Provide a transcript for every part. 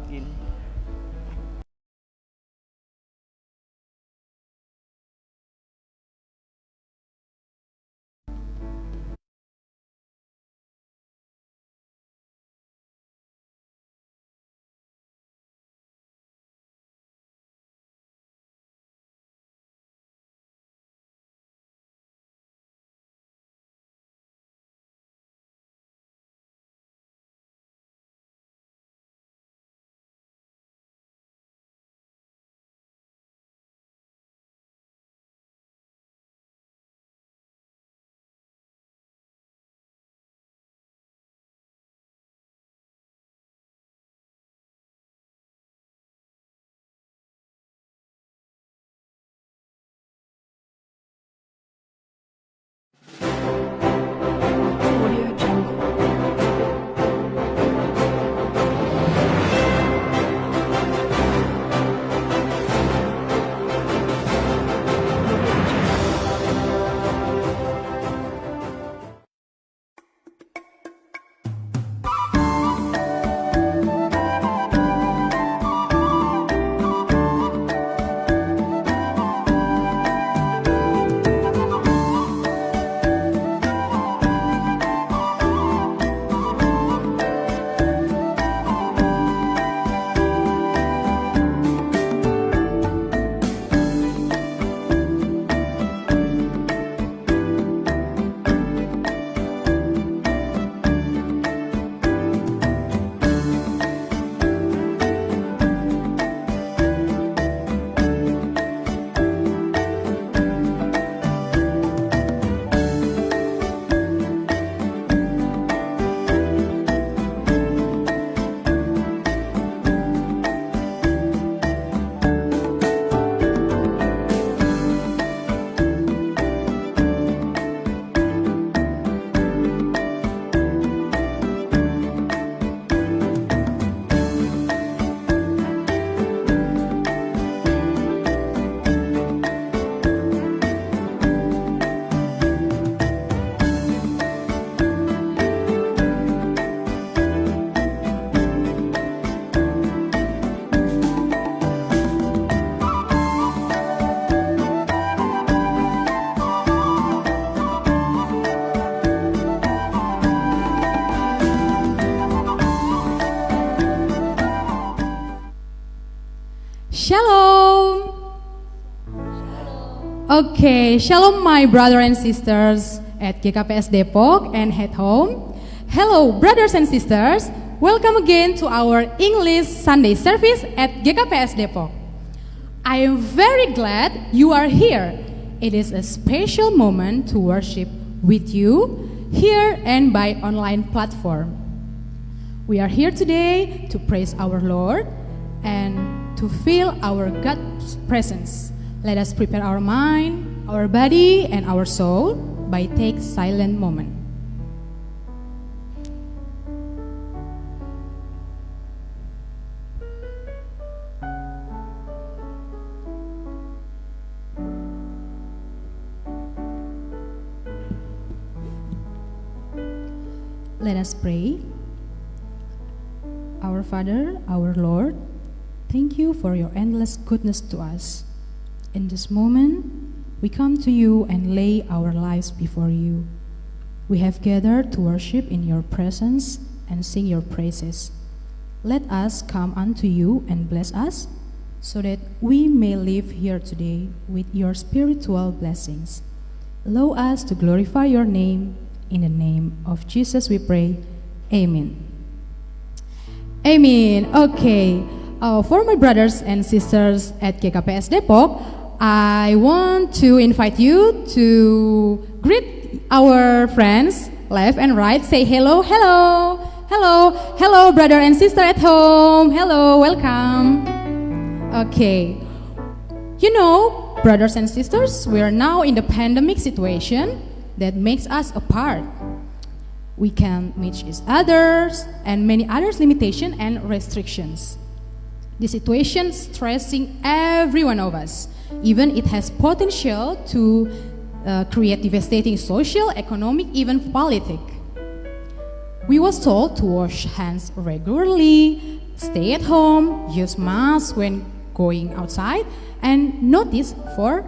Ini. Audio Jungle. Shalom. Okay, shalom my brothers and sisters at GKPS Depok and at home. Hello brothers and sisters, welcome again to our English Sunday service at GKPS Depok. I am very glad you are here. It is a special moment to worship with you here and by online platform. We are here today to praise our Lord and to feel our God's presence. Let us prepare our mind, our body, and our soul by take silent moment. Let us pray. Our Father, our Lord, thank you for your endless goodness to us. In this moment, we come to you and lay our lives before you. We have gathered to worship in your presence and sing your praises. Let us come unto you and bless us, so that we may live here today with your spiritual blessings. Allow us to glorify your name. In the name of Jesus we pray. Amen. Amen. Okay. For my brothers and sisters at GKPS Depok, I want to invite you to greet our friends left and right. Say hello, hello, hello, hello, brother and sister at home. Hello, welcome. Okay. You know, brothers and sisters, we are now in the pandemic situation that makes us apart. We can meet each other and many others limitations and restrictions. The situation stressing every one of us. Even it has potential to create devastating social, economic, even politic. we was told to wash hands regularly, stay at home, use masks when going outside, and notice for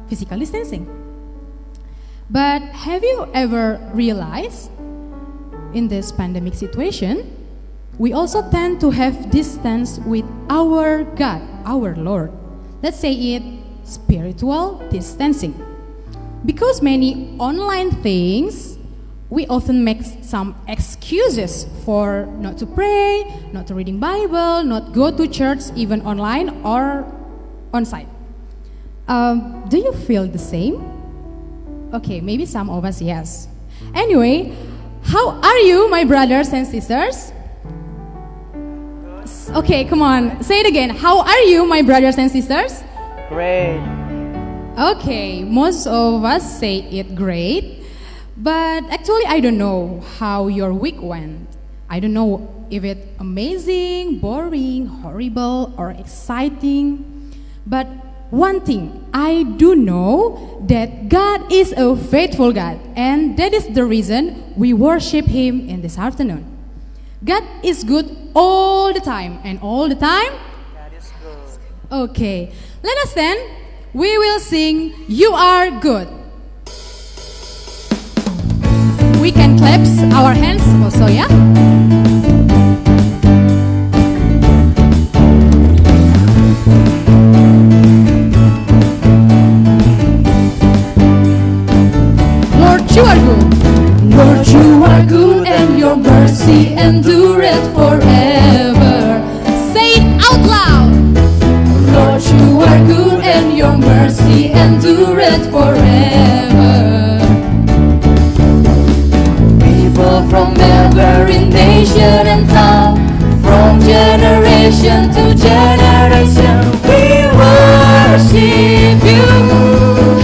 physical distancing. But have you ever realized in this pandemic situation, we also tend to have distance with our God, our Lord. Let's say it spiritual distancing. Because many online things, we often make some excuses for not to pray, not to reading Bible, not go to church even online or on site. Do you feel the same? Okay, maybe some of us, yes. Anyway, how are you, my brothers and sisters? Okay, come on, say it again. How are you, my brothers and sisters? Great. Okay, most of us say it great, but actually I don't know how your week went. I don't know if it's amazing, boring, horrible, or exciting. But one thing I do know, that God is a faithful God, and that is the reason we worship Him in this afternoon. God is good all the time, and all the time. God is good. Okay, let us stand. We will sing "You Are Good." We can clap our hands also, yeah? Lord, you are good. Lord, you are good, and your mercy endureth forever. Say it out loud. Lord, you are good, and your mercy endureth forever. People from every nation and tongue, from generation to generation, we worship you.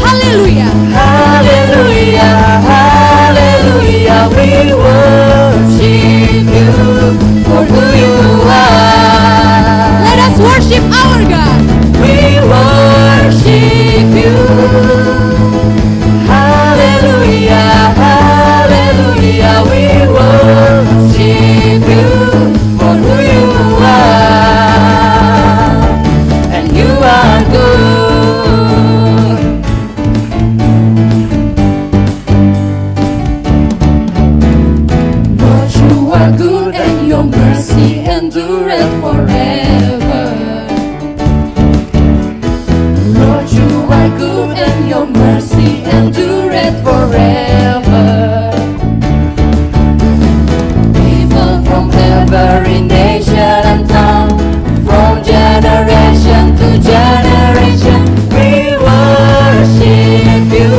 Hallelujah, hallelujah, hallelujah. We worship you for who you are. Let us worship our God. We worship you. Hallelujah, hallelujah. We worship you for who you are. And you are good. Lord, you are good, and your mercy endureth forever. Lord, you are good, and your mercy endureth forever. People from every nation and tongue, from generation to generation, we worship you.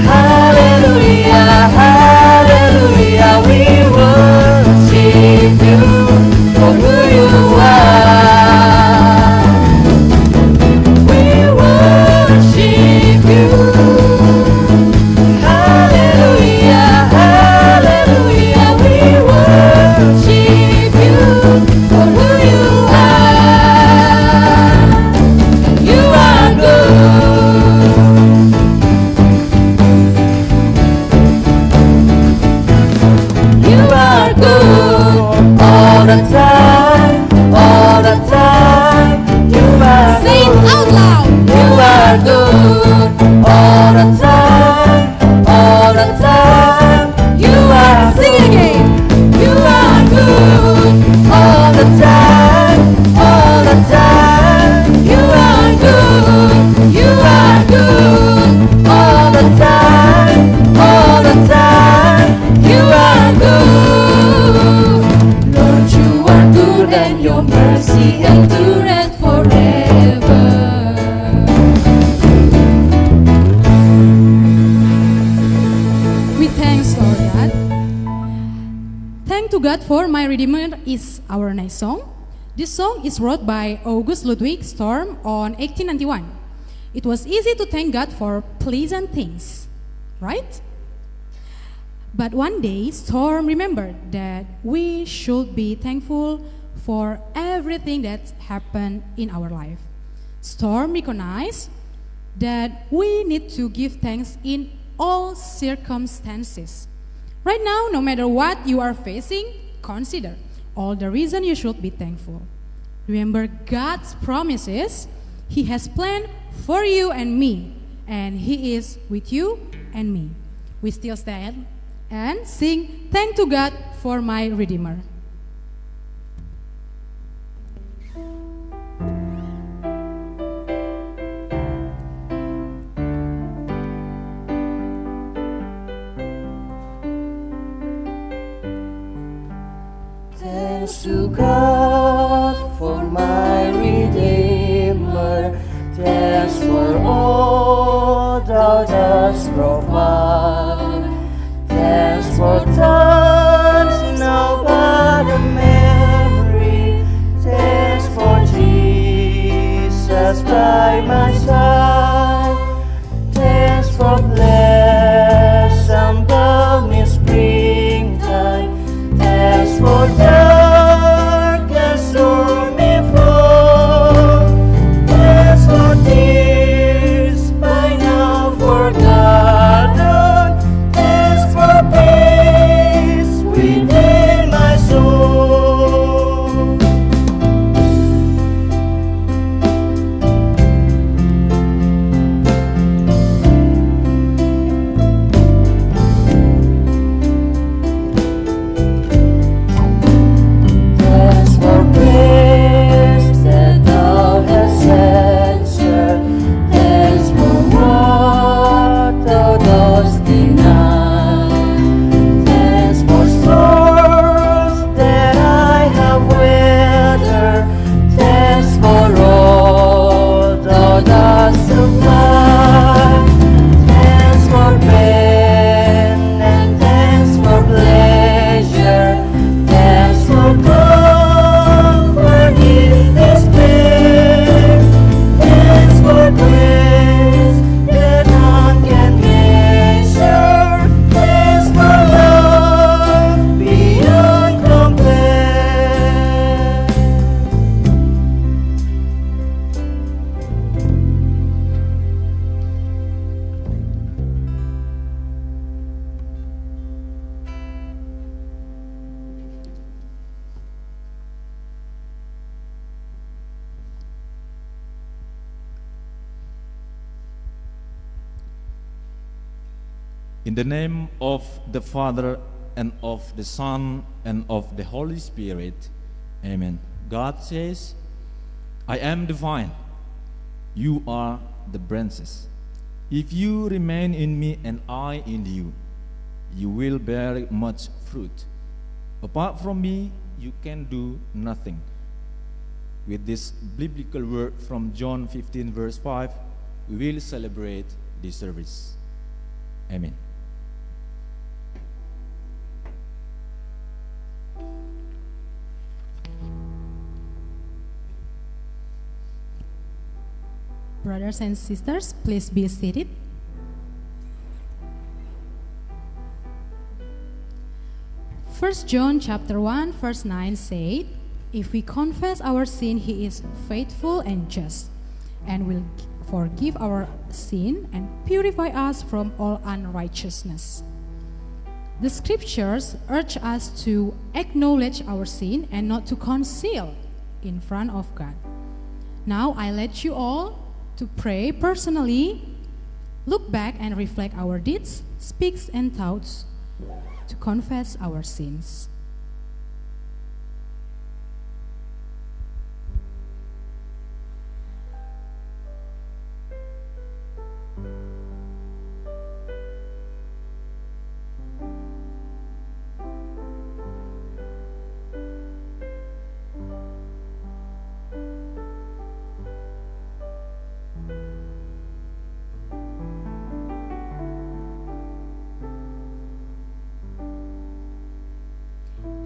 Hallelujah, hallelujah, we worship you for who you are. We worship you. Hallelujah, hallelujah, we worship you for who you are. You are good. You are good all the time, all the time. You are Say it out loud. You are good all the time, all the time. You are Sing it again. You are good all the time, all the time. You are good. You are good all the time, all the time. You are good. Lord, you are good, and your mercy endureth forever. We thanks, Lord God. Thank to God for my Redeemer is our next song. This song is wrote by August Ludwig Storm on 1891. It was easy to thank God for pleasant things, right? But one day, Storm remembered that we should be thankful for everything that happened in our life. Storm recognized that we need to give thanks in all circumstances. Right now, no matter what you are facing, consider all the reason you should be thankful. Remember God's promises. He has planned for you and me, and He is with you and me. We still stand and sing, "Thank to God for my Redeemer." Thanks to God for my Redeemer. Thanks for all thou dost provide. Thanks for times now but a memory. Thanks for Jesus by my side. Thanks for blessed and balmy springtime. Thanks for dark and stormy fall. Thanks for tears by now forgotten. Thanks for peace within my soul. Thanks for grace that thou hast answered. Thanks for what thou dost deny. Thanks for storms that I have weathered. Thanks for all thou dost supply. Thanks for pain and thanks for pleasure. Thanks for comfort in despair. Thanks for grace that none can measure. Thanks for love beyond compare. In the name of the Father, and of the Son, and of the Holy Spirit. Amen. God says, "I am the vine, you are the branches. If you remain in me and I in you, you will bear much fruit. Apart from me, you can do nothing." With this biblical word from John 15 verse 5, we will celebrate this service. Amen. Brothers and sisters, please be seated. First John chapter 1 verse 9 said, "If we confess our sin, He is faithful and just, and will forgive our sin and purify us from all unrighteousness." The scriptures urge us to acknowledge our sin and not to conceal in front of God. Now I let you all to pray personally, look back and reflect our deeds, speaks and thoughts, to confess our sins.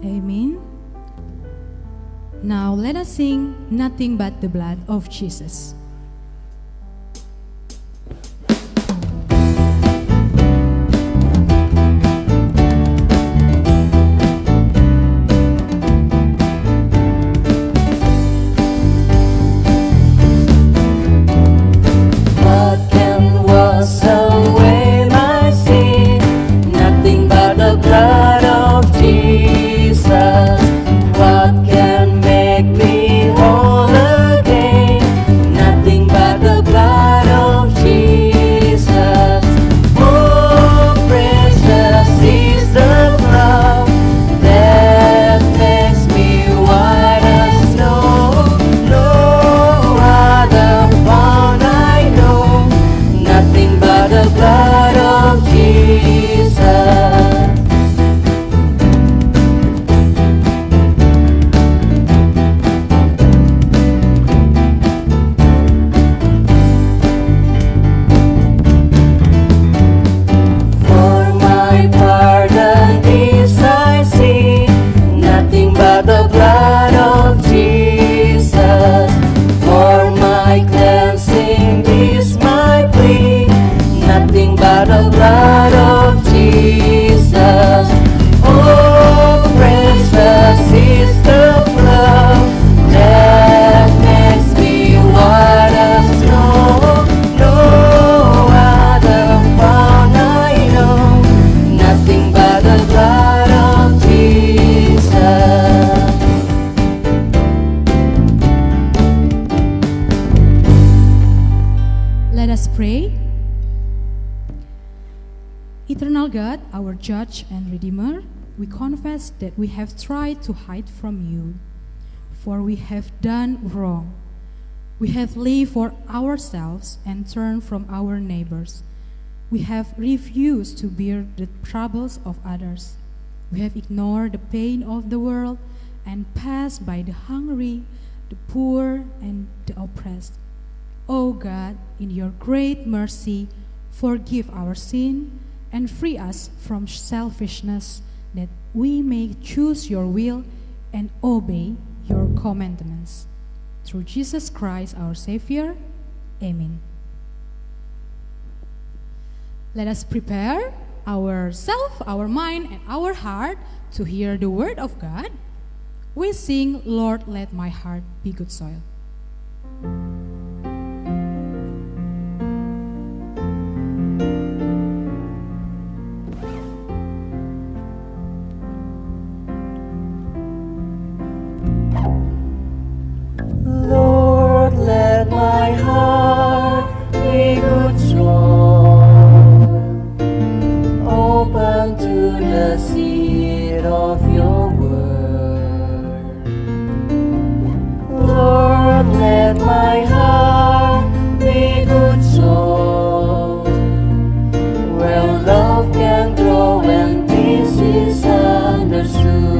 Amen. Now let us sing "Nothing But the Blood of Jesus." What can wash away my sin? Nothing but the blood pray. Eternal God, our judge and redeemer, we confess that we have tried to hide from you, for we have done wrong. We have lived for ourselves and turned from our neighbors. We have refused to bear the troubles of others. We have ignored the pain of the world and passed by the hungry, the poor, and the oppressed. O God, in your great mercy, forgive our sin and free us from selfishness, that we may choose your will and obey your commandments. Through Jesus Christ our Savior. Amen. Let us prepare ourselves, our mind, and our heart to hear the word of God. We sing, Lord, let my heart be good soil. Lord, let my heart be good soil, open to the seed of your word. Lord, let my heart be good soil, where love can grow and peace is understood.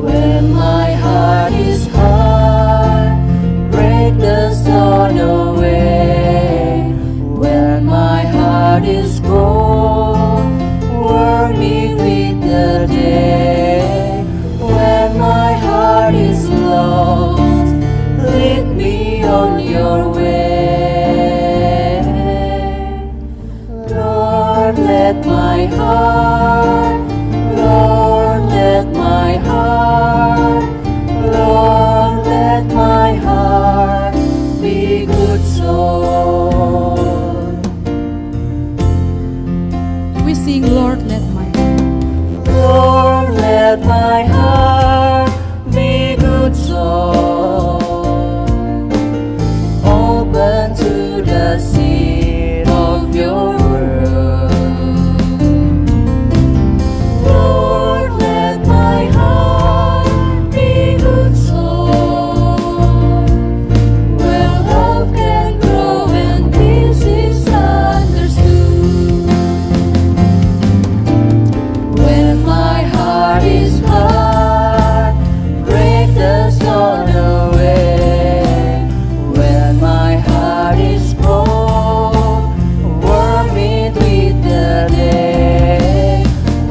When my heart is hard, break the stone away. When my heart is cold, warm me with the day. When my heart is lost, lead me on your way. Lord, let my heart, Lord, let my heart, Lord, let my heart be good soul. We sing, Lord, let my heart. Lord, let my heart be good soul, open to the seed of your word. Lord, let my heart be good soul, where love can grow and peace is understood. When my heart is hard, break the stone away. When my heart is cold, warm it with the day.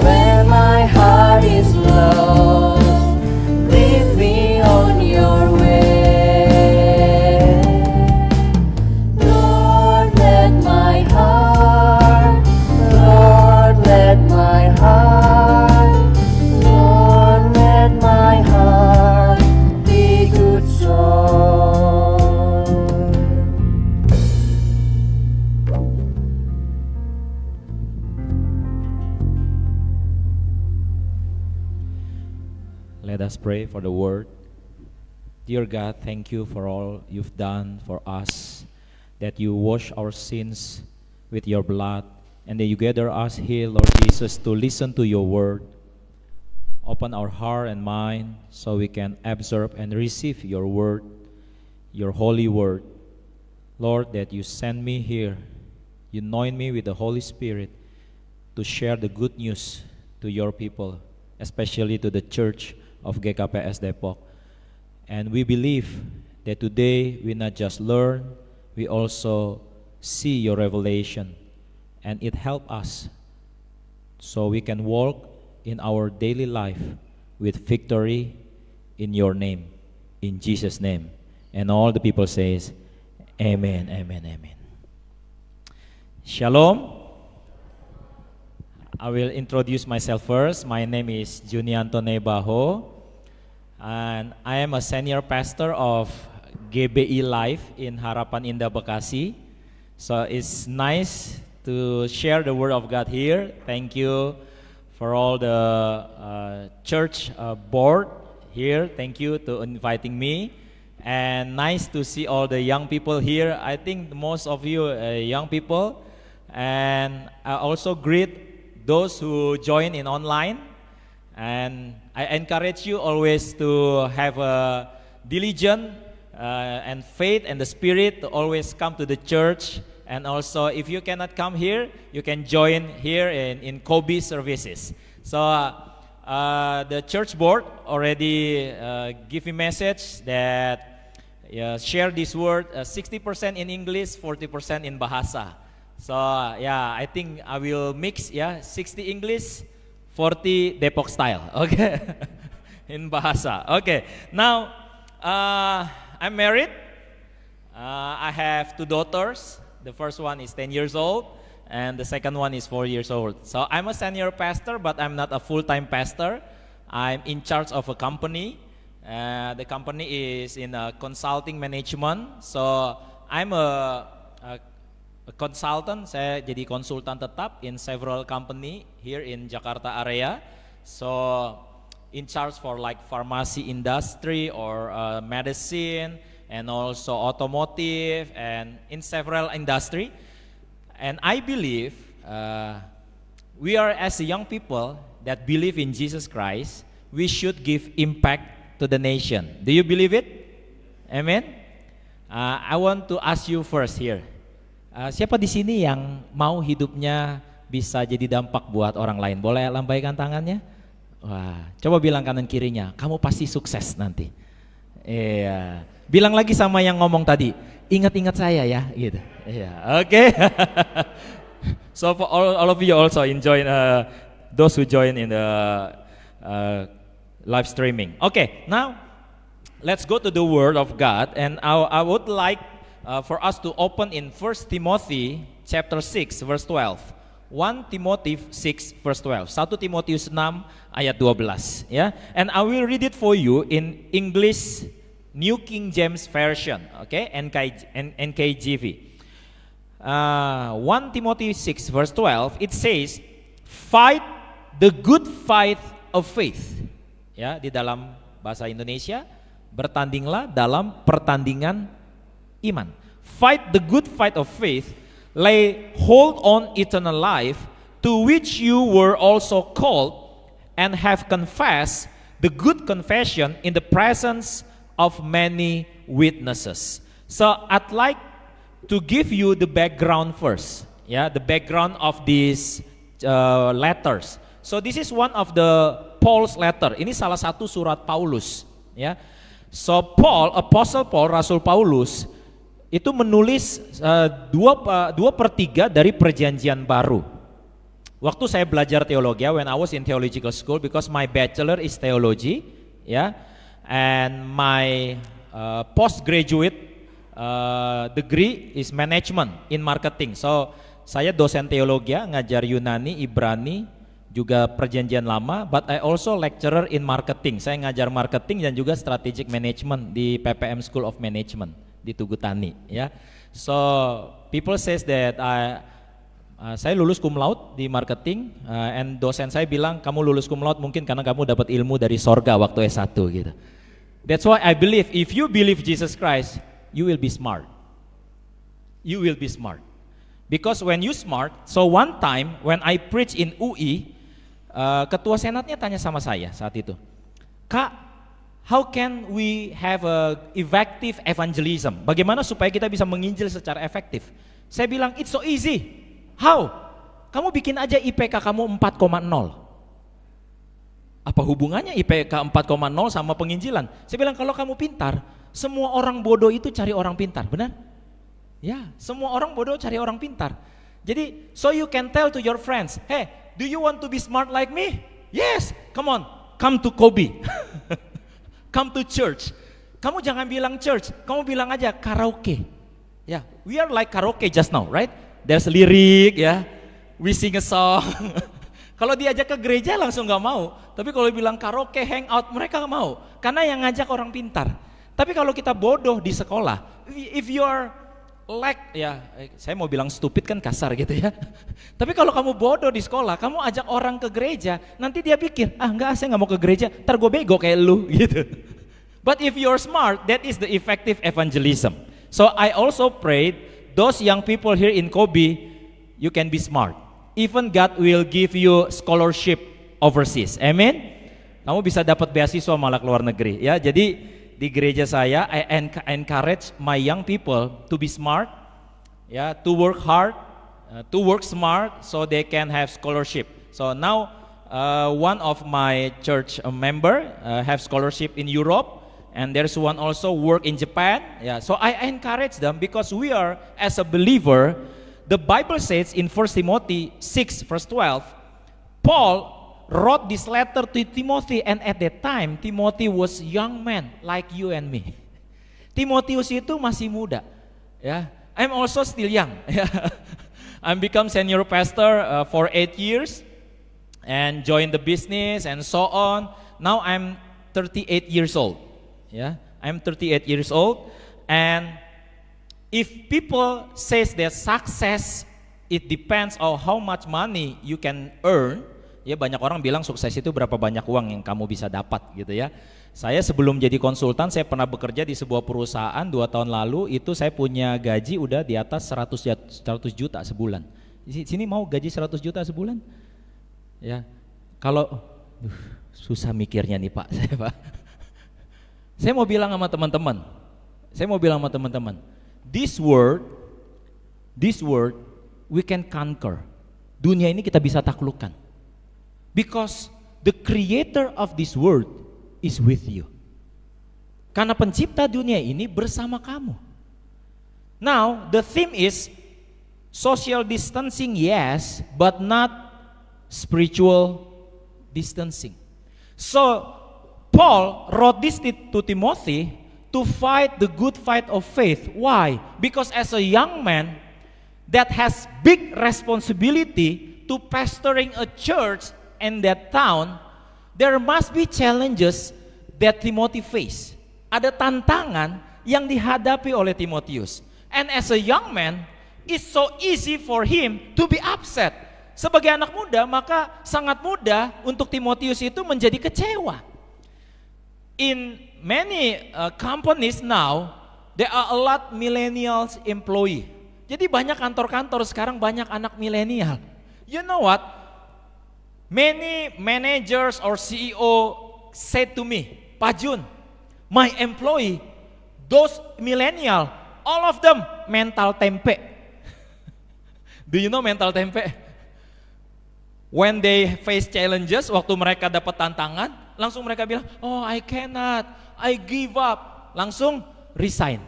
When my heart is lost, lead me on your way. Lord, let my heart, Lord, let my heart, Lord, let my heart be good soul. Let us pray for the word. Dear God, thank you for all you've done for us, that you wash our sins with your blood, and that you gather us here, Lord Jesus, to listen to your word. Open our heart and mind so we can absorb and receive your word, your holy word. Lord, that you send me here, you anoint me with the Holy Spirit to share the good news to your people, especially to the church of GKPS Depok. And we believe that today we not just learn, we also see your revelation, and it helps us so we can walk in our daily life with victory in your name, in Jesus' name. And all the people says, Amen, amen, amen. Shalom. I will introduce myself first. My name is Junianto Nebaho, and I am a senior pastor of GBI Life in Harapan Indah, Bekasi. So it's nice to share the word of God here. Thank you for all the church board here. Thank you to inviting me, and nice to see all the young people here. I think most of you young people, and I also greet those who join in online. And I encourage you always to have a diligent and faith and the spirit to always come to the church. And also, if you cannot come here, you can join here in Kobe services. So the church board already give me message that share this word 60% in English, 40% in Bahasa. So I think I will mix 60 English, 40 Depok style. Okay, in Bahasa. Okay, now I'm married. I have 2 daughters. The first one is 10 years old, and the second one is 4 years old. So I'm a senior pastor, but I'm not a full-time pastor. I'm in charge of a company. The company is in consulting management. So I'm a consultant. Saya jadi konsultan tetap in several company here in Jakarta area. So in charge for like pharmacy industry or medicine, and also automotive, and in several industry. And I believe we are, as a young people that believe in Jesus Christ, we should give impact to the nation. Do you believe it? Amen. I want to ask you first here. Siapa di sini yang mau hidupnya bisa jadi dampak buat orang lain? Boleh lambaikan tangannya? Wah, coba bilang kanan kirinya, kamu pasti sukses nanti. Iya. Bilang lagi sama yang ngomong tadi, ingat-ingat saya ya, gitu. Iya, oke. So for all of you also enjoy those who join in the live streaming. Okay, now let's go to the Word of God, and I would like for us to open in 1 Timothy chapter 6 verse 12. 1 Timothy 6 verse 12. 1 Timotius 6 ayat 12 ya. And I will read it for you in English New King James Version, okay? NKJV. 1 Timothy 6 verse 12, it says, fight the good fight of faith. Ya, di dalam bahasa Indonesia, bertandinglah dalam pertandingan iman. Fight the good fight of faith, lay hold on eternal life, to which you were also called, and have confessed the good confession in the presence of many witnesses. So I'd like to give you the background first, the background of these letters. So this is one of the Paul's letter. Ini salah satu surat Paulus, ya. So Paul, Apostle Paul, Rasul Paulus, itu menulis 2/3 dari Perjanjian Baru. Waktu saya belajar teologi, when I was in theological school, because my bachelor is theology, and my postgraduate degree is management in marketing. So saya dosen teologi, ngajar Yunani, Ibrani, juga Perjanjian Lama, but I also lecturer in marketing. Saya ngajar marketing dan juga strategic management di PPM School of Management di Tugu Tani, ya. So people says that saya lulus cum laude di marketing, and dosen saya bilang kamu lulus cum laude mungkin karena kamu dapat ilmu dari sorga waktu S1 gitu. That's why I believe if you believe Jesus Christ, you will be smart. You will be smart. Because when you smart, so one time when I preach in UI, ketua senatnya tanya sama saya saat itu, Kak, how can we have a effective evangelism? Bagaimana supaya kita bisa menginjil secara efektif? Saya bilang, it's so easy. How? Kamu bikin aja IPK kamu 4,0. Apa hubungannya IPK 4,0 sama penginjilan? Saya bilang kalau kamu pintar, semua orang bodoh itu cari orang pintar, benar? Ya, semua orang bodoh cari orang pintar. Jadi, so you can tell to your friends, hey, do you want to be smart like me? Yes, come on, come to Kobe. Come to church. Kamu jangan bilang church, kamu bilang aja karaoke. Ya, we are like karaoke just now, right? There's lirik, ya. We sing a song. Kalau diajak ke gereja langsung nggak mau. Tapi kalau bilang karaoke, hangout, mereka nggak mau. Karena yang ngajak orang pintar. Tapi kalau kita bodoh di sekolah, if you are like, saya mau bilang stupid kan kasar gitu ya. Tapi kalau kamu bodoh di sekolah, kamu ajak orang ke gereja, nanti dia pikir, enggak, saya nggak mau ke gereja, ntar gue bego kayak lu gitu. But if you're smart, that is the effective evangelism. So I also prayed, those young people here in Kobe, you can be smart. Even God will give you scholarship overseas. Amen. Kamu bisa dapat beasiswa malah ke luar negeri. Ya, jadi di gereja saya, I encourage my young people to be smart, ya, to work hard, to work smart, so they can have scholarship. So now, one of my church member have scholarship in Europe. And there's one also work in Japan. Yeah, so I encourage them because we are, as a believer, the Bible says in 1 Timothy 6 verse 12, Paul wrote this letter to Timothy, and at that time Timothy was young man like you and me. Timotius itu masih muda. Ya, I'm also still young. I'm become senior pastor for 8 years and joined the business and so on. Now I'm 38 years old. Yeah, I'm 38 years old, and if people says that success it depends on how much money you can earn, ya banyak orang bilang sukses itu berapa banyak uang yang kamu bisa dapat gitu ya. Saya sebelum jadi konsultan saya pernah bekerja di sebuah perusahaan 2 tahun lalu, itu saya punya gaji udah di atas 100 juta sebulan. Di sini mau gaji 100 juta sebulan? Ya, kalau susah mikirnya nih Pak, saya Pak. Saya mau bilang sama teman-teman, this word we can conquer. Dunia ini kita bisa taklukkan. Because the creator of this world is with you. Karena pencipta dunia ini bersama kamu. Now, the theme is social distancing, yes, but not spiritual distancing. So, Paul wrote this to Timothy to fight the good fight of faith. Why? Because as a young man that has big responsibility to pastoring a church in that town, there must be challenges that Timothy face. Ada tantangan yang dihadapi oleh Timotius. And as a young man, it's so easy for him to be upset. Sebagai anak muda, maka sangat mudah untuk Timotius itu menjadi kecewa. In many companies now, there are a lot millennials employee. Jadi banyak kantor-kantor sekarang banyak anak milenial. You know what? Many managers or CEO said to me, Pak Jun, my employee, those millennial, all of them mental tempe. Do you know mental tempe? When they face challenges, waktu mereka dapat tantangan, langsung mereka bilang, oh I cannot, I give up. Langsung resign.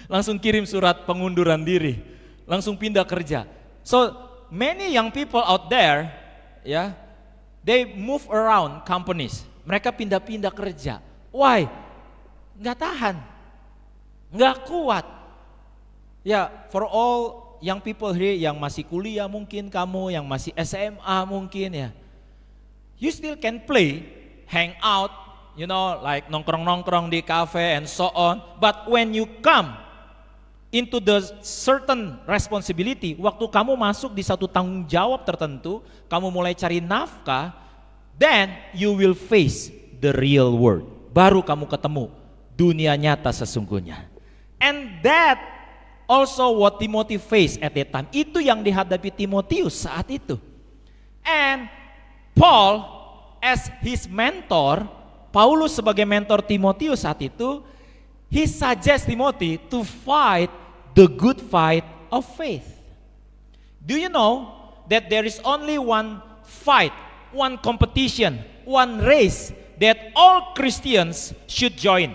Langsung kirim surat pengunduran diri. Langsung pindah kerja. So many young people out there, ya, they move around companies. Mereka pindah-pindah kerja. Why? Nggak tahan. Nggak kuat. Ya, for all young people here yang masih kuliah mungkin kamu, yang masih SMA mungkin ya. You still can play, hang out, you know, like nongkrong-nongkrong di cafe and so on. But when you come into the certain responsibility, waktu kamu masuk di satu tanggung jawab tertentu, kamu mulai cari nafkah, then you will face the real world. Baru kamu ketemu dunia nyata sesungguhnya. And that also what Timothy faced at that time. Itu yang dihadapi Timotius saat itu. And Paul as his mentor, Paulus sebagai mentor Timotius saat itu, he suggests Timothy to fight the good fight of faith. Do you know that there is only one fight, one competition, one race that all Christians should join?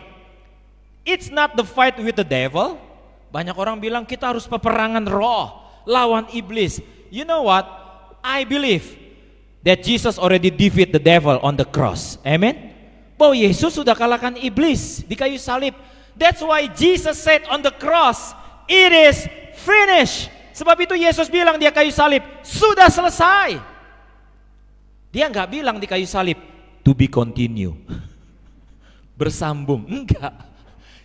It's not the fight with the devil. Banyak orang bilang kita harus peperangan roh lawan iblis. You know what? I believe that Jesus already defeat the devil on the cross. Amen. Bahwa Yesus sudah kalahkan iblis di kayu salib. That's why Jesus said on the cross, it is finished. Sebab itu Yesus bilang di kayu salib, sudah selesai. Dia nggak bilang di kayu salib, to be continue. Bersambung, enggak.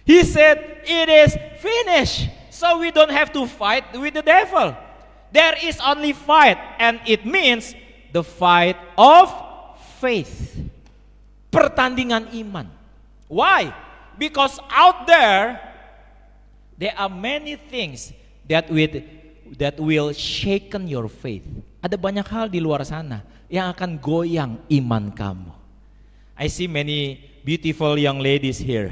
He said, it is finished. So we don't have to fight with the devil. There is only fight, and it means the fight of faith. Pertandingan iman. Why? Because out there are many things that will shaken your faith. Ada banyak hal di luar sana yang akan goyang iman kamu. I see many beautiful young ladies here.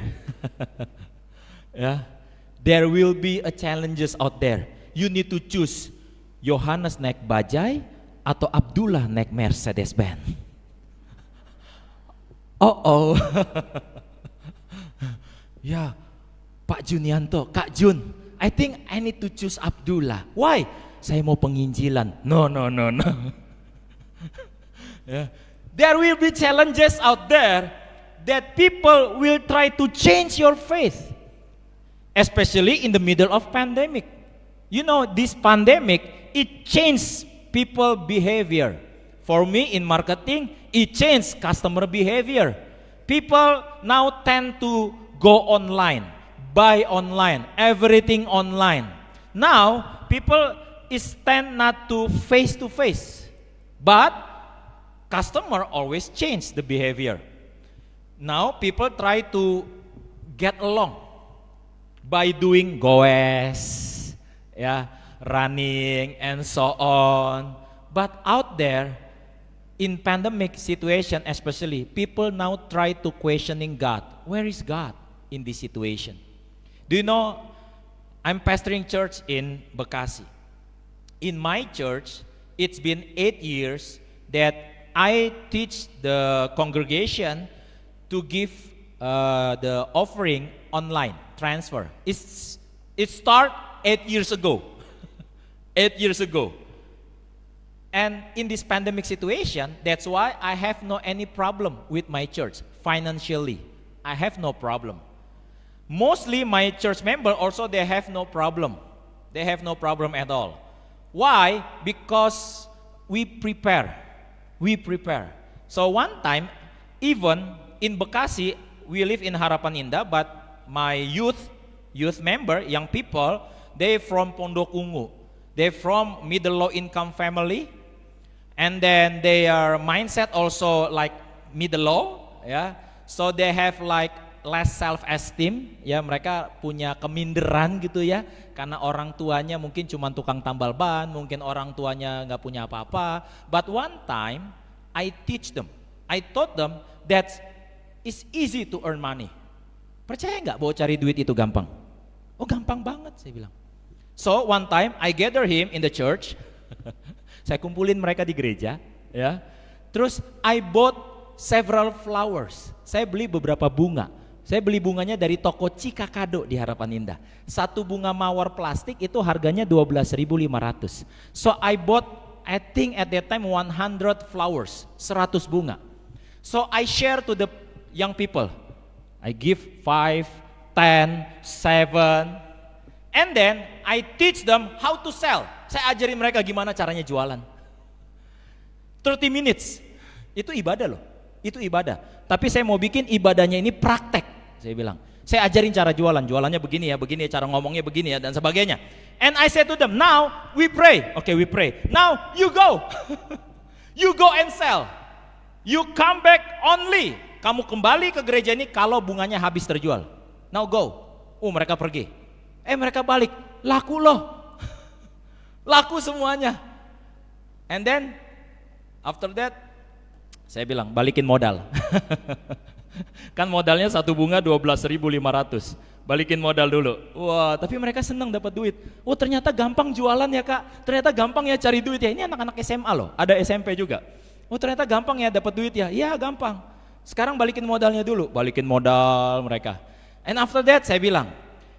Yeah. There will be a challenges out there. You need to choose Yohanes naik bajai atau Abdullah naik Mercedes Benz. Oh. Ya, Pak Junianto, Kak Jun, I think I need to choose Abdullah. Why? Saya mau penginjilan. No. Yeah. There will be challenges out there that people will try to change your faith, especially in the middle of pandemic. You know, this pandemic, it changed people behavior. For me in marketing, it changed customer behavior. People now tend to go online, buy online, everything online. Now, people tend not to face, but customer always change the behavior. Now, people try to get along by doing goes, running and so on. But out there, in pandemic situation especially, people now try to questioning God. Where is God in this situation? Do you know, I'm pastoring church in Bekasi. In my church, it's been 8 years that I teach the congregation to give the offering online, transfer. It started 8 years ago. 8 years ago. And in this pandemic situation, that's why I have no any problem with my church financially. I have no problem. Mostly my church member also, they have no problem. They have no problem at all. Why? Because we prepare. So one time, even in Bekasi, we live in Harapan Indah, but my youth member, young people, they from Pondok Ungu. They from middle low income family. And then their mindset also like middle low, so they have like less self esteem, mereka punya keminderan gitu karena orang tuanya mungkin cuma tukang tambal ban, mungkin orang tuanya nggak punya apa-apa. But one time I taught them that it's easy to earn money. Percaya nggak bahwa cari duit itu gampang? Oh, gampang banget, saya bilang. So one time I gather him in the church. Saya kumpulin mereka di gereja, Terus I bought several flowers. Saya beli beberapa bunga. Saya beli bunganya dari toko Cikakado di Harapan Indah. Satu bunga mawar plastik itu harganya 12.500. So I bought, I think at that time 100 flowers, 100 bunga. So I share to the young people. I give 5, 10, 7. And then I teach them how to sell. Saya ajarin mereka gimana caranya jualan. 30 minutes. Itu ibadah loh. Itu ibadah. Tapi saya mau bikin ibadahnya ini praktek. Saya bilang, saya ajarin cara jualan. Jualannya begini ya, cara ngomongnya begini ya, dan sebagainya. And I said to them, now we pray. Okay, we pray. Now you go. You go and sell. You come back only. Kamu kembali ke gereja ini kalau bunganya habis terjual. Now go. Mereka pergi. Mereka balik. Laku loh. Laku semuanya. And then after that saya bilang balikin modal. Kan modalnya satu bunga 12.500. Balikin modal dulu. Wah, tapi mereka senang dapat duit. Oh, ternyata gampang jualan ya, Kak. Ternyata gampang ya cari duit ya. Ini anak-anak SMA loh, ada SMP juga. Oh, ternyata gampang ya dapat duit ya. Iya, gampang. Sekarang balikin modalnya dulu. Balikin modal mereka. And after that saya bilang,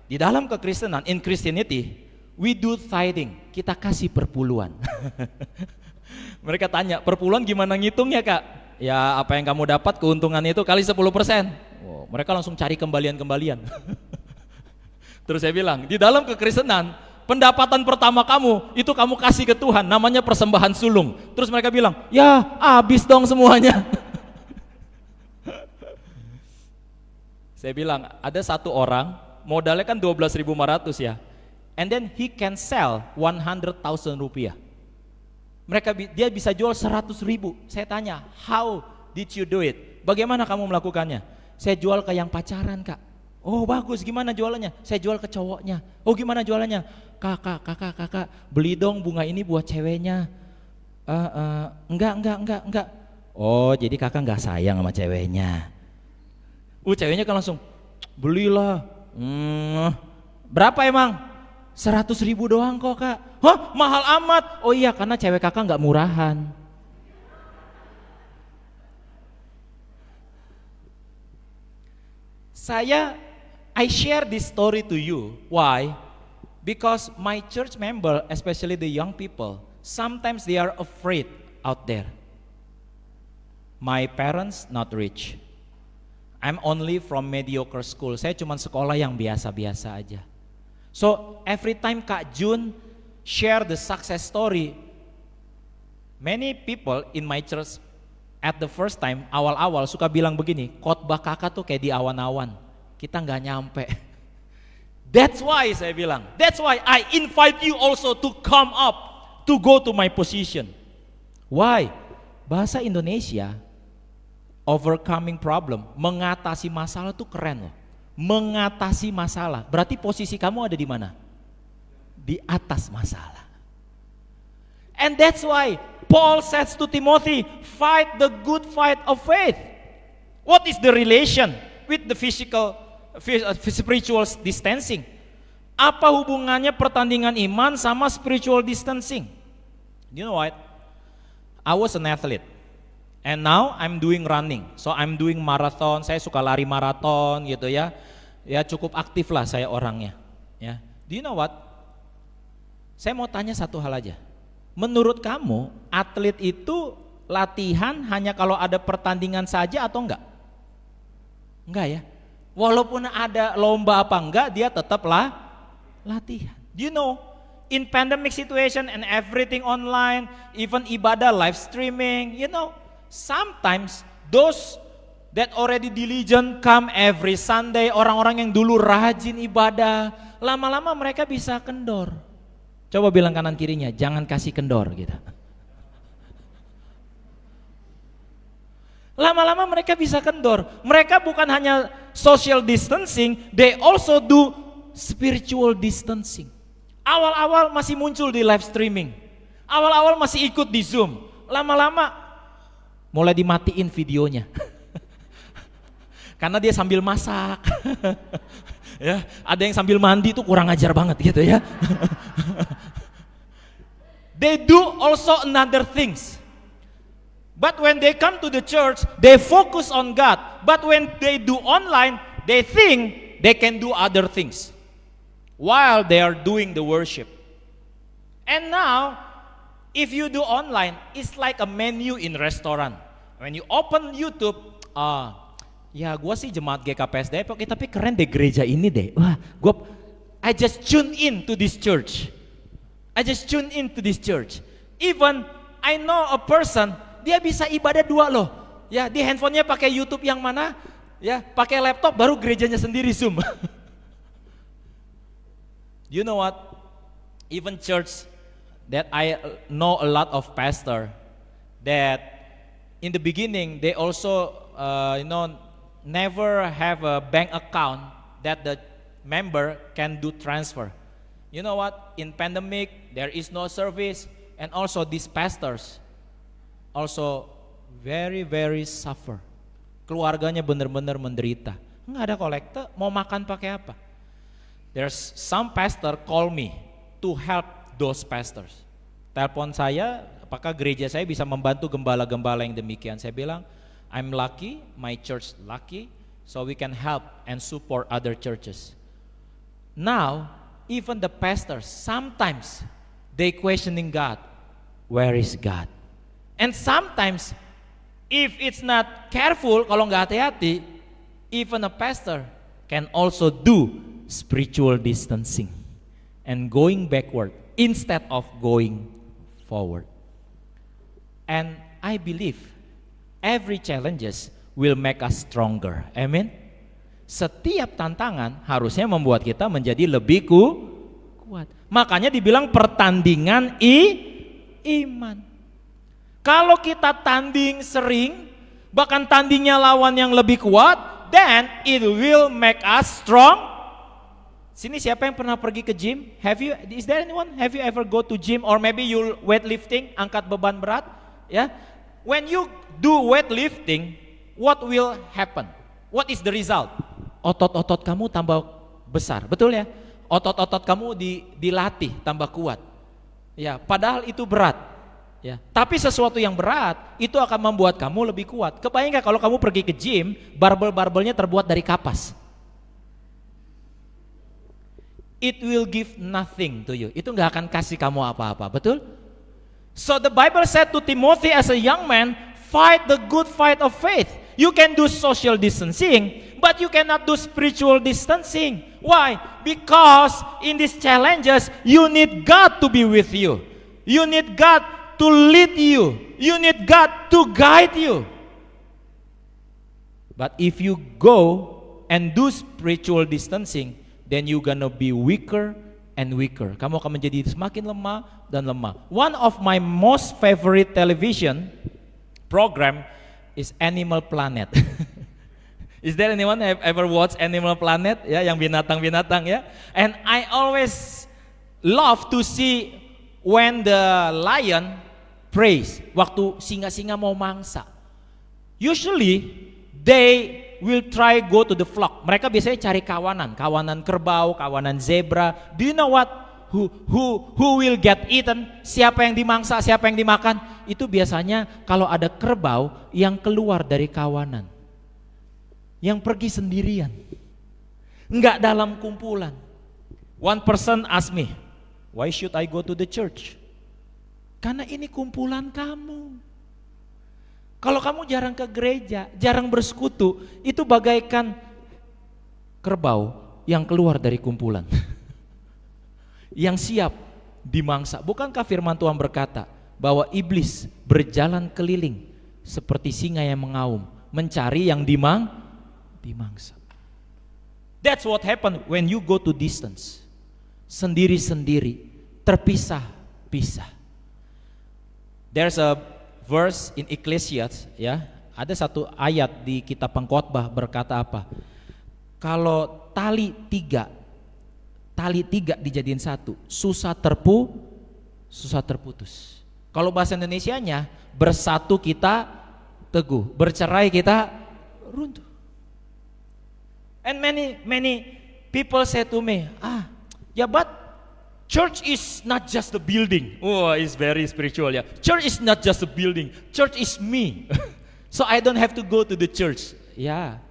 di dalam kekristenan, in Christianity, we do tithing, kita kasih perpuluhan. Mereka tanya, perpuluhan gimana ngitungnya, Kak? Ya, apa yang kamu dapat keuntungan itu kali 10%. Wow, mereka langsung cari kembalian-kembalian. Terus saya bilang, di dalam kekristenan, pendapatan pertama kamu itu kamu kasih ke Tuhan, namanya persembahan sulung. Terus mereka bilang, ya habis dong semuanya. Saya bilang, ada satu orang, modalnya kan 12.500 ya. And then he can sell 100,000 rupiah. Dia bisa jual 100.000. Saya tanya, how did you do it? Bagaimana kamu melakukannya? Saya jual ke yang pacaran, Kak. Oh bagus, gimana jualannya? Saya jual ke cowoknya. Oh gimana jualannya? Kakak, beli dong bunga ini buat ceweknya. Enggak. Oh jadi kakak nggak sayang sama ceweknya. Ceweknya kan langsung, belilah. Berapa emang? 100.000 doang kok, Kak. Hah, mahal amat. Oh iya, karena cewek kakak nggak murahan. I share this story to you. Why? Because my church member, especially the young people, sometimes they are afraid out there. My parents not rich. I'm only from mediocre school. Saya cuma sekolah yang biasa-biasa aja. So every time Kak Jun share the success story, many people in my church at the first time, awal-awal suka bilang begini, khotbah kakak tuh kayak di awan-awan, kita nggak nyampe. That's why saya bilang, that's why I invite you also to come up, to go to my position. Why? Bahasa Indonesia, overcoming problem, mengatasi masalah tuh keren loh. Mengatasi masalah, berarti posisi kamu ada di mana? Di atas masalah. And that's why Paul says to Timothy, fight the good fight of faith. What is the relation with the spiritual distancing? Apa hubungannya pertandingan iman sama spiritual distancing? You know what? I was an athlete. And now I'm doing running. So I'm doing marathon. Saya suka lari maraton gitu ya. Ya cukup aktif lah saya orangnya. Ya. Do you know what? Saya mau tanya satu hal aja. Menurut kamu atlet itu latihan hanya kalau ada pertandingan saja atau enggak? Enggak ya. Walaupun ada lomba apa enggak, dia tetaplah latihan. Do you know, in pandemic situation and everything online, even ibadah live streaming, you know, sometimes those that already diligent come every Sunday, orang-orang yang dulu rajin ibadah, lama-lama mereka bisa kendor. Coba bilang kanan kirinya, jangan kasih kendor gitu. Lama-lama mereka bisa kendor. Mereka bukan hanya social distancing, they also do spiritual distancing. Awal-awal masih muncul di live streaming. Awal-awal masih ikut di Zoom. Lama-lama mulai dimatiin videonya. Karena dia sambil masak. Ya, ada yang sambil mandi tuh kurang ajar banget gitu ya. They do also another things. But when they come to the church, they focus on God. But when they do online, they think they can do other things while they are doing the worship. And now, if you do online, it's like a menu in restaurant. When you open YouTube, ya gue sih jemaat GKPS Depok, tapi keren deh gereja ini deh. Wah, I just tune in to this church. Even I know a person, dia bisa ibadah 2 loh. Ya, di handphonenya pakai YouTube yang mana? Ya, pakai laptop baru gerejanya sendiri Zoom. You know what? Even church that I know a lot of pastor that in the beginning they also never have a bank account that the member can do transfer. You know what? In pandemic there is no service, and also these pastors also very suffer. Keluarganya benar-benar menderita. Nggak ada kolekte, mau makan pakai apa? There's some pastor call me to help those pastors. Telepon saya, apakah gereja saya bisa membantu gembala-gembala yang demikian? Saya bilang, I'm lucky, my church lucky, so we can help and support other churches. Now, even the pastors, sometimes they questioning God. Where is God? And sometimes, if it's not careful, kalau nggak hati-hati, even a pastor can also do spiritual distancing and going backward instead of going forward. And I believe every challenges will make us stronger. Amen. Setiap tantangan harusnya membuat kita menjadi lebih kuat. Makanya dibilang pertandingan iman. Kalau kita tanding sering, bahkan tandingnya lawan yang lebih kuat, then it will make us strong. Sini siapa yang pernah pergi ke gym? Is there anyone? Have you ever go to gym or maybe you weightlifting, angkat beban berat? Ya, when you do weightlifting, what will happen? What is the result? Otot-otot kamu tambah besar, betul ya? Otot-otot kamu dilatih tambah kuat. Ya, padahal itu berat. Ya, tapi sesuatu yang berat itu akan membuat kamu lebih kuat. Kebayang nggak kalau kamu pergi ke gym, barbel-barbelnya terbuat dari kapas? It will give nothing to you. Itu nggak akan kasih kamu apa-apa, betul? So the Bible said to Timothy as a young man, fight the good fight of faith. You can do social distancing, but you cannot do spiritual distancing. Why? Because in these challenges, you need God to be with you. You need God to lead you. You need God to guide you. But if you go and do spiritual distancing, then you gonna be weaker and weaker. Kamu akan menjadi semakin lemah dan lemah. One of my most favorite television program is Animal Planet. Is there anyone have ever watched Animal Planet? Ya, yang binatang-binatang ya. And I always love to see when the lion prays. Waktu singa-singa mau mangsa. Usually they will try go to the flock. Mereka biasanya cari kawanan kerbau, kawanan zebra. Do you know what? Who will get eaten? Siapa yang dimangsa, siapa yang dimakan? Itu biasanya kalau ada kerbau yang keluar dari kawanan, yang pergi sendirian, enggak dalam kumpulan. One person asked me, why should I go to the church? Karena ini kumpulan kamu. Kalau kamu jarang ke gereja, jarang bersekutu, itu bagaikan kerbau yang keluar dari kumpulan. Yang siap dimangsa. Bukankah firman Tuhan berkata bahwa iblis berjalan keliling seperti singa yang mengaum, mencari yang dimangsa. That's what happened when you go to distance. Sendiri-sendiri, terpisah-pisah. There's a verse in Ecclesiastes, ya, ada satu ayat di kitab Pengkhotbah berkata apa? Kalau tali tiga dijadiin satu, susah terputus. Kalau bahasa Indonesianya, bersatu kita teguh, bercerai kita runtuh. And many people say to me, but church is not just a building. Oh, it's very spiritual ya. Church is not just a building. Church is me. So I don't have to go to the church. Yeah.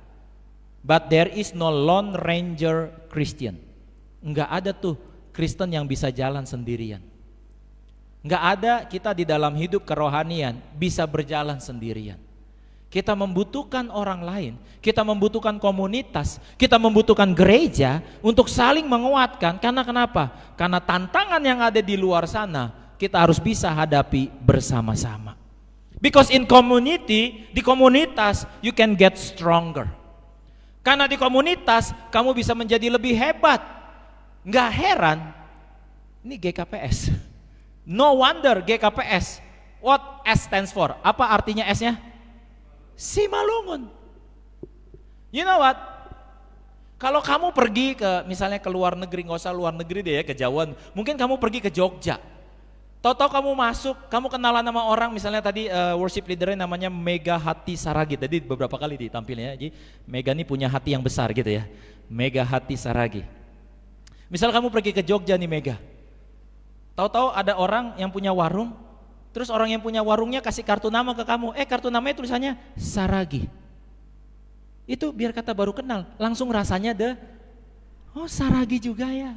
But there is no Lone Ranger Christian. Enggak ada tuh Kristen yang bisa jalan sendirian. Enggak ada kita di dalam hidup kerohanian bisa berjalan sendirian. Kita membutuhkan orang lain, kita membutuhkan komunitas, kita membutuhkan gereja untuk saling menguatkan. Karena kenapa? Karena tantangan yang ada di luar sana kita harus bisa hadapi bersama-sama. Because in community, di komunitas you can get stronger. Karena di komunitas kamu bisa menjadi lebih hebat. Nggak heran, ini GKPS. No wonder GKPS. What S stands for? Apa artinya S-nya? Simalungun. You know what? Kalau kamu pergi ke misalnya ke luar negeri, nggak usah luar negeri deh ya, ke Jawa. Mungkin kamu pergi ke Jogja. Tahu-tahu kamu masuk, kamu kenalan sama orang, misalnya tadi worship leadernya namanya Mega Hati Saragi. Tadi beberapa kali ditampilnya. Jadi Mega ini punya hati yang besar gitu ya. Mega Hati Saragi. Misal kamu pergi ke Jogja nih Mega. Tahu-tahu ada orang yang punya warung. Terus orang yang punya warungnya kasih kartu nama ke kamu. Kartu namanya tulisannya Saragi. Itu biar kata baru kenal, langsung rasanya Saragi juga ya.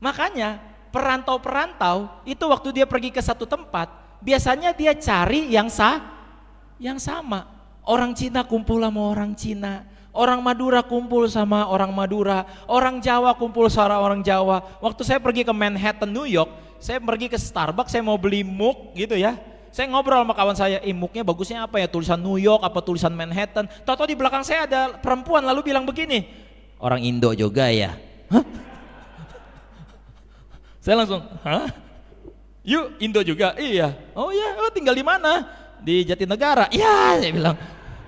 Makanya perantau-perantau itu waktu dia pergi ke satu tempat, biasanya dia cari yang sama. Orang Cina kumpul sama orang Cina, orang Madura kumpul sama orang Madura, orang Jawa kumpul sama orang Jawa. Waktu saya pergi ke Manhattan, New York, saya pergi ke Starbucks, saya mau beli mug gitu ya. Saya ngobrol sama kawan saya, mugnya bagusnya apa ya, tulisan New York apa tulisan Manhattan. Tahu-tahu di belakang saya ada perempuan lalu bilang begini, orang Indo juga ya. Hah? Saya langsung, hah? You Indo juga? Iya. Oh iya, tinggal di mana? Di Jatinegara. Iya, saya bilang.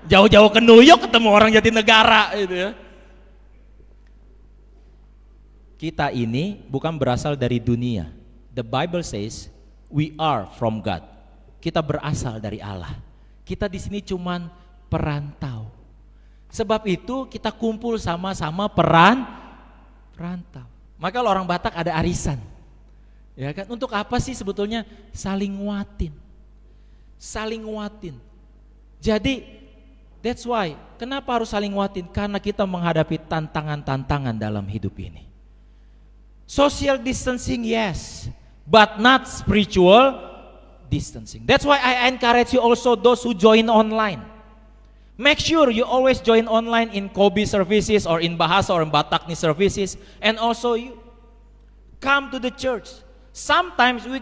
Jauh-jauh ke New York ketemu orang Jatinegara gitu ya. Kita ini bukan berasal dari dunia. The Bible says we are from God. Kita berasal dari Allah. Kita di sini cuman perantau. Sebab itu kita kumpul sama-sama perantau. Maka kalau orang Batak ada arisan. Ya kan? Untuk apa sih sebetulnya? Saling nguatin. Saling nguatin. Jadi that's why, kenapa harus saling nguatin? Karena kita menghadapi tantangan-tantangan dalam hidup ini. Social distancing yes, but not spiritual distancing. That's why I encourage you also those who join online. Make sure you always join online in Kobe services or in Bahasa or in Batakni services, and also you come to the church. Sometimes we,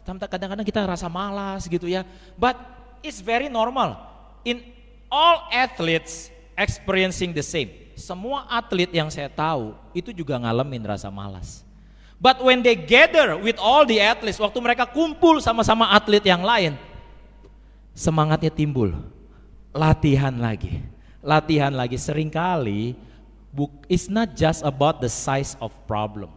kadang-kadang kita rasa malas gitu ya, but it's very normal. In all athletes experiencing the same. Semua atlet yang saya tahu itu juga ngalamin rasa malas. But when they gather with all the athletes, waktu mereka kumpul sama-sama atlet yang lain, semangatnya timbul. Latihan lagi. Seringkali it's not just about the size of problem.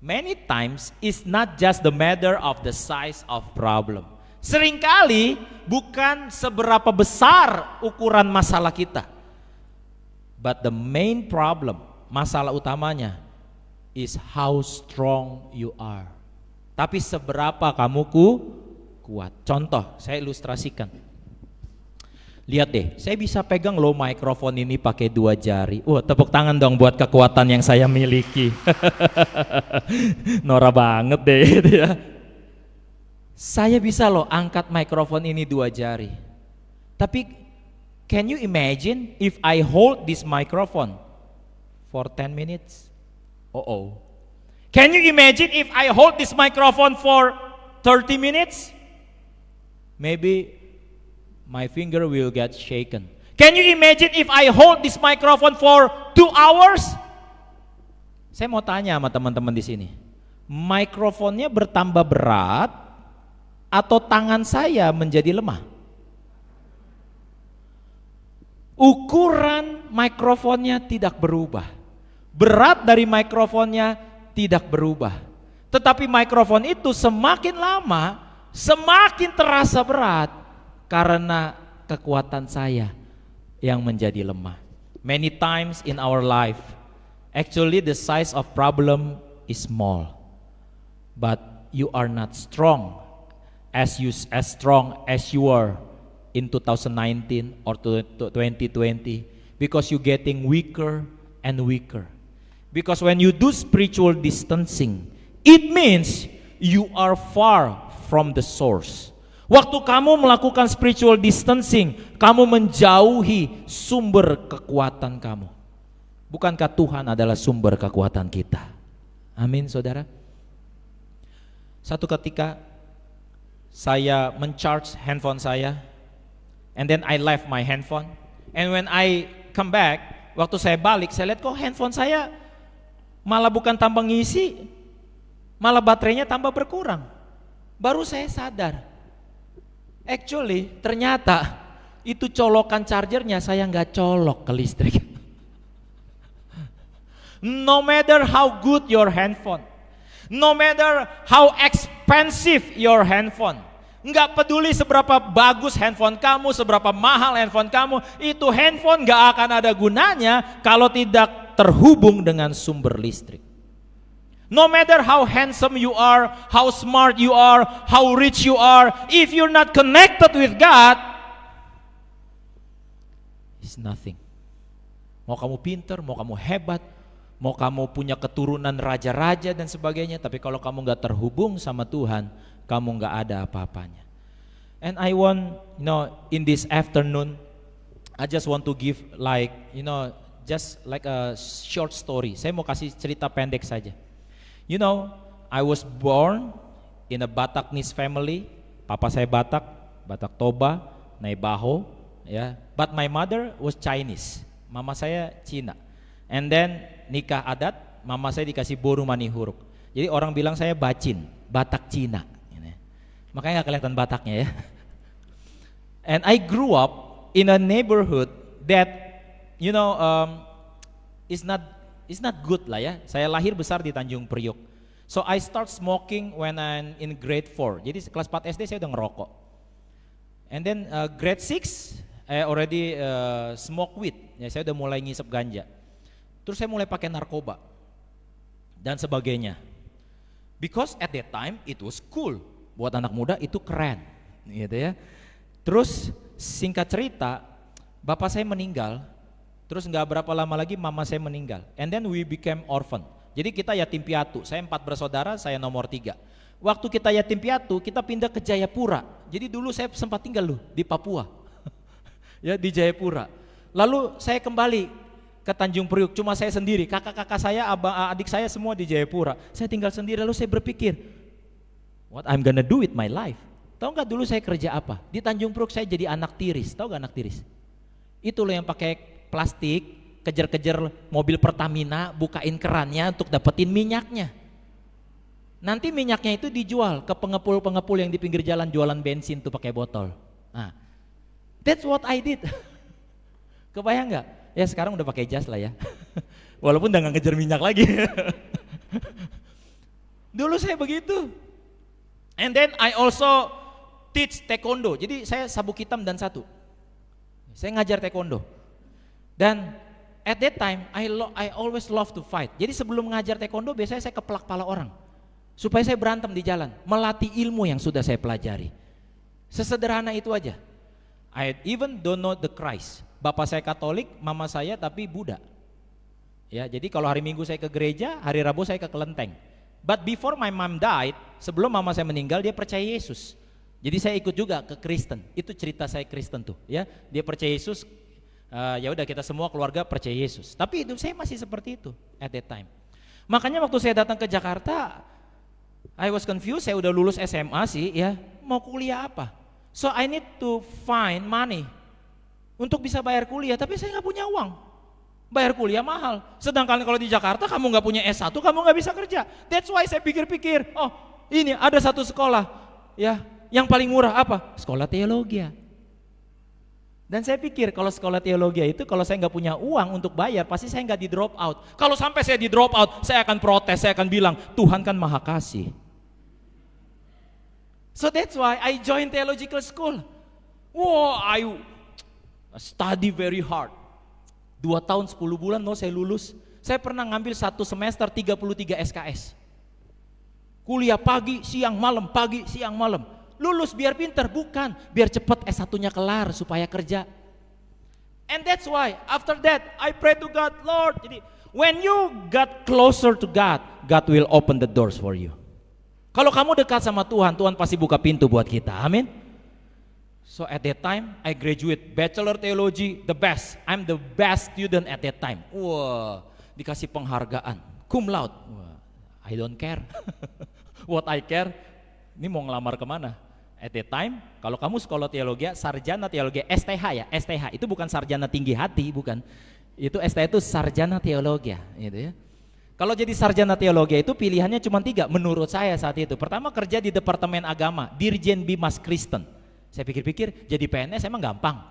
Many times it's not just the matter of the size of problem. Seringkali bukan seberapa besar ukuran masalah kita. But the main problem, masalah utamanya is how strong you are. Tapi seberapa kamu kuat. Contoh, saya ilustrasikan. Lihat deh, saya bisa pegang loh mikrofon ini pakai 2 jari. Wah, tepuk tangan dong buat kekuatan yang saya miliki. Norak banget deh itu ya. Saya bisa loh angkat mikrofon ini 2 jari. Tapi can you imagine if I hold this microphone for 10 minutes? Can you imagine if I hold this microphone for 30 minutes? Maybe my finger will get shaken. Can you imagine if I hold this microphone for 2 hours? Saya mau tanya sama teman-teman di sini. Mikrofonnya bertambah berat atau tangan saya menjadi lemah? Ukuran mikrofonnya tidak berubah. Berat dari mikrofonnya tidak berubah. Tetapi mikrofon itu semakin lama semakin terasa berat karena kekuatan saya yang menjadi lemah. Many times in our life, actually the size of problem is small, but you are not strong as strong as you were in 2019 or 2020 because you getting weaker and weaker. Because when you do spiritual distancing, it means you are far from the source. Waktu kamu melakukan spiritual distancing, kamu menjauhi sumber kekuatan kamu. Bukankah Tuhan adalah sumber kekuatan kita? Amin, saudara. Satu ketika saya men-charge handphone saya, and then I left my handphone, and when I come back, waktu saya balik, saya lihat kok handphone saya malah bukan tambah ngisi, malah baterainya tambah berkurang. Baru saya sadar, actually ternyata itu colokan chargernya saya nggak colok ke listrik. No matter how good your handphone, no matter how expensive your handphone, nggak peduli seberapa bagus handphone kamu, seberapa mahal handphone kamu, itu handphone nggak akan ada gunanya kalau tidak terhubung dengan sumber listrik. No matter how handsome you are, how smart you are, how rich you are, if you're not connected with God, it's nothing. Mau kamu pinter, mau kamu hebat, mau kamu punya keturunan raja-raja dan sebagainya, tapi kalau kamu nggak terhubung sama Tuhan, kamu nggak ada apa-apanya. And I want, in this afternoon, I just want to give just like a short story. Saya mau kasih cerita pendek saja. I was born in a Bataknese family. Papa saya Batak Toba, Naibaho, ya. But my mother was Chinese. Mama saya Cina. And then nikah adat, mama saya dikasih boru manihuruk. Jadi orang bilang saya bacin, Batak Cina. Makanya nggak kelihatan Bataknya ya. And I grew up in a neighborhood that is not good lah ya. Saya lahir besar di Tanjung Priok. So I start smoking when I'm in grade 4. Jadi kelas 4 SD saya udah ngerokok. And then grade 6 I already smoke weed. Ya, saya udah mulai ngisep ganja. Terus saya mulai pakai narkoba dan sebagainya. Because at that time it was cool. Buat anak muda itu keren, gitu ya. Terus singkat cerita, bapak saya meninggal. Terus nggak berapa lama lagi mama saya meninggal. And then we became orphan. Jadi kita yatim piatu. Saya 4 bersaudara, saya nomor 3. Waktu kita yatim piatu, kita pindah ke Jayapura. Jadi dulu saya sempat tinggal loh di Papua. Ya, di Jayapura. Lalu saya kembali ke Tanjung Priuk, cuma saya sendiri. Kakak-kakak saya, adik saya semua di Jayapura. Saya tinggal sendiri, lalu saya berpikir, what I'm gonna do with my life? Tahu nggak dulu saya kerja apa? Di Tanjung Priuk saya jadi anak tiris. Tahu nggak anak tiris? Itu loh yang pakai plastik, kejar-kejar mobil Pertamina, bukain kerannya untuk dapetin minyaknya. Nanti minyaknya itu dijual ke pengepul-pengepul yang di pinggir jalan jualan bensin tuh pakai botol. Nah, that's what I did. Kebayang nggak? Ya sekarang udah pakai jas lah ya. Walaupun udah nggak ngejar minyak lagi. Dulu saya begitu. And then I also teach taekwondo. Jadi saya sabuk hitam dan 1. Saya ngajar taekwondo. Dan at that time I always love to fight. Jadi sebelum ngajar taekwondo biasanya saya keplak kepala orang. Supaya saya berantem di jalan, melatih ilmu yang sudah saya pelajari. Sesederhana itu aja. I even don't know the Christ. Bapak saya Katolik, mama saya tapi Buddha. Ya, jadi kalau hari Minggu saya ke gereja, hari Rabu saya ke kelenteng. But before my mom died, sebelum mama saya meninggal, dia percaya Yesus. Jadi saya ikut juga ke Kristen. Itu cerita saya Kristen tuh, ya. Dia percaya Yesus. Ya udah kita semua keluarga percaya Yesus. Tapi hidup saya masih seperti itu at that time. Makanya waktu saya datang ke Jakarta, I was confused. Saya udah lulus SMA sih, ya. Mau kuliah apa? So I need to find money untuk bisa bayar kuliah. Tapi saya nggak punya uang. Bayar kuliah mahal. Sedangkan kalau di Jakarta kamu nggak punya S1, kamu nggak bisa kerja. That's why saya pikir-pikir, oh ini ada satu sekolah, ya, yang paling murah apa? Sekolah teologi. Dan saya pikir kalau sekolah teologi itu kalau saya nggak punya uang untuk bayar, pasti saya nggak di drop out. Kalau sampai saya di drop out, saya akan protes, saya akan bilang Tuhan kan maha kasih. So that's why I joined theological school. Wow, I study very hard. 2 tahun 10 bulan saya lulus. Saya pernah ngambil 1 semester 33 SKS. Kuliah pagi, siang, malam, pagi, siang, malam. Lulus biar pinter, bukan, biar cepat S1-nya kelar supaya kerja. And that's why after that I pray to God, Lord. Jadi when you got closer to God, God will open the doors for you. Kalau kamu dekat sama Tuhan, Tuhan pasti buka pintu buat kita. Amin. So at that time I graduate Bachelor Theology, the best. I'm the best student at that time. Wah, dikasih penghargaan, cum laude. Wah, I don't care. What I care, ini mau ngelamar kemana? At that time, kalau kamu sekolah teologi, sarjana teologi, STH ya, STH itu bukan sarjana tinggi hati, bukan. Itu STH itu sarjana teologi, gitu ya. Kalau jadi sarjana teologi itu pilihannya cuma 3 menurut saya saat itu. Pertama kerja di Departemen Agama, Dirjen Bimas Kristen. Saya pikir-pikir jadi PNS emang gampang,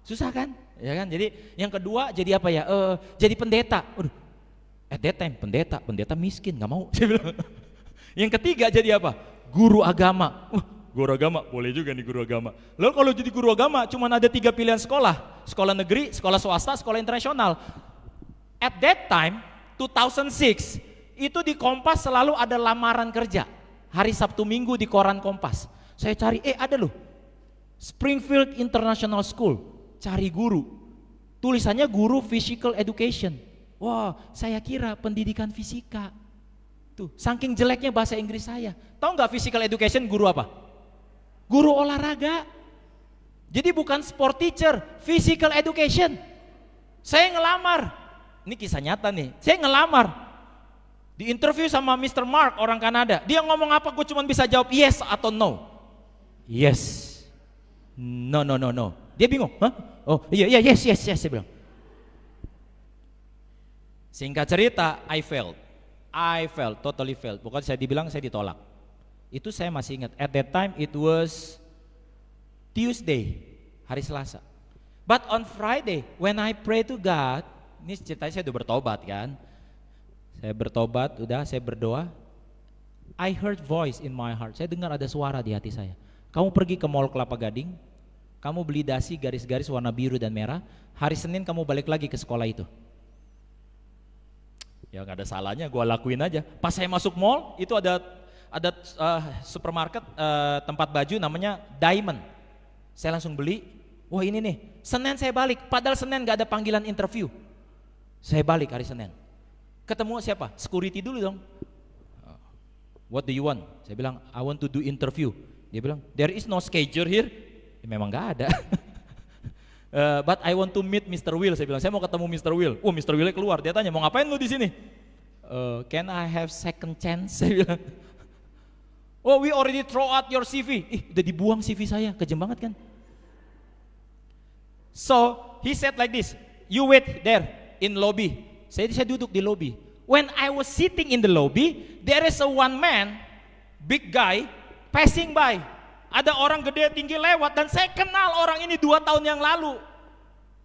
susah kan? Ya kan. Jadi yang kedua jadi apa ya? Jadi pendeta. At that time pendeta miskin, nggak mau. Yang ketiga jadi apa? Guru agama. Guru agama boleh juga nih guru agama. Lalu kalau jadi guru agama cuma ada 3 pilihan sekolah, sekolah negeri, sekolah swasta, sekolah internasional. At that time 2006 itu di Kompas selalu ada lamaran kerja. Hari Sabtu Minggu di koran Kompas. Saya cari, ada loh. Springfield International School, cari guru. Tulisannya guru physical education. Wah, saya kira pendidikan fisika. Tuh, saking jeleknya bahasa Inggris saya. Tahu nggak physical education guru apa? Guru olahraga. Jadi bukan sport teacher, physical education. Saya ngelamar. Ini kisah nyata nih. Saya ngelamar. Di interview sama Mr. Mark orang Kanada. Dia ngomong apa gue cuma bisa jawab yes atau no. Yes. No. Dia bingung. Hah? Oh iya yes saya bilang. Singkat cerita, I failed, totally failed. Pokoknya saya dibilang saya ditolak. Itu saya masih ingat. At that time it was Tuesday, hari Selasa. But on Friday, when I pray to God, ini ceritanya saya udah bertobat kan. Saya bertobat, saya berdoa. I heard voice in my heart. Saya dengar ada suara di hati saya. Kamu pergi ke Mall Kelapa Gading, kamu beli dasi garis-garis warna biru dan merah. Hari Senin kamu balik lagi ke sekolah itu. Ya nggak ada salahnya, gue lakuin aja. Pas saya masuk mall, itu ada supermarket tempat baju namanya Diamond. Saya langsung beli. Wah ini nih, Senin saya balik. Padahal Senin nggak ada panggilan interview. Saya balik hari Senin. Ketemu siapa? Security dulu dong. What do you want? Saya bilang, I want to do interview. Dia bilang, there is no schedule here. Ya, memang gak ada. But I want to meet Mr. Will. Saya bilang, saya mau ketemu Mr. Will. Mr. Will keluar. Dia tanya, mau ngapain lu di sini? Can I have second chance? Saya bilang, we already throw out your CV. Udah dibuang CV saya, kejam banget kan? So he said like this, you wait there in lobby. Saya duduk di lobby. When I was sitting in the lobby, there is a one man, big guy, passing by. Ada orang gede tinggi lewat dan saya kenal orang ini 2 tahun yang lalu.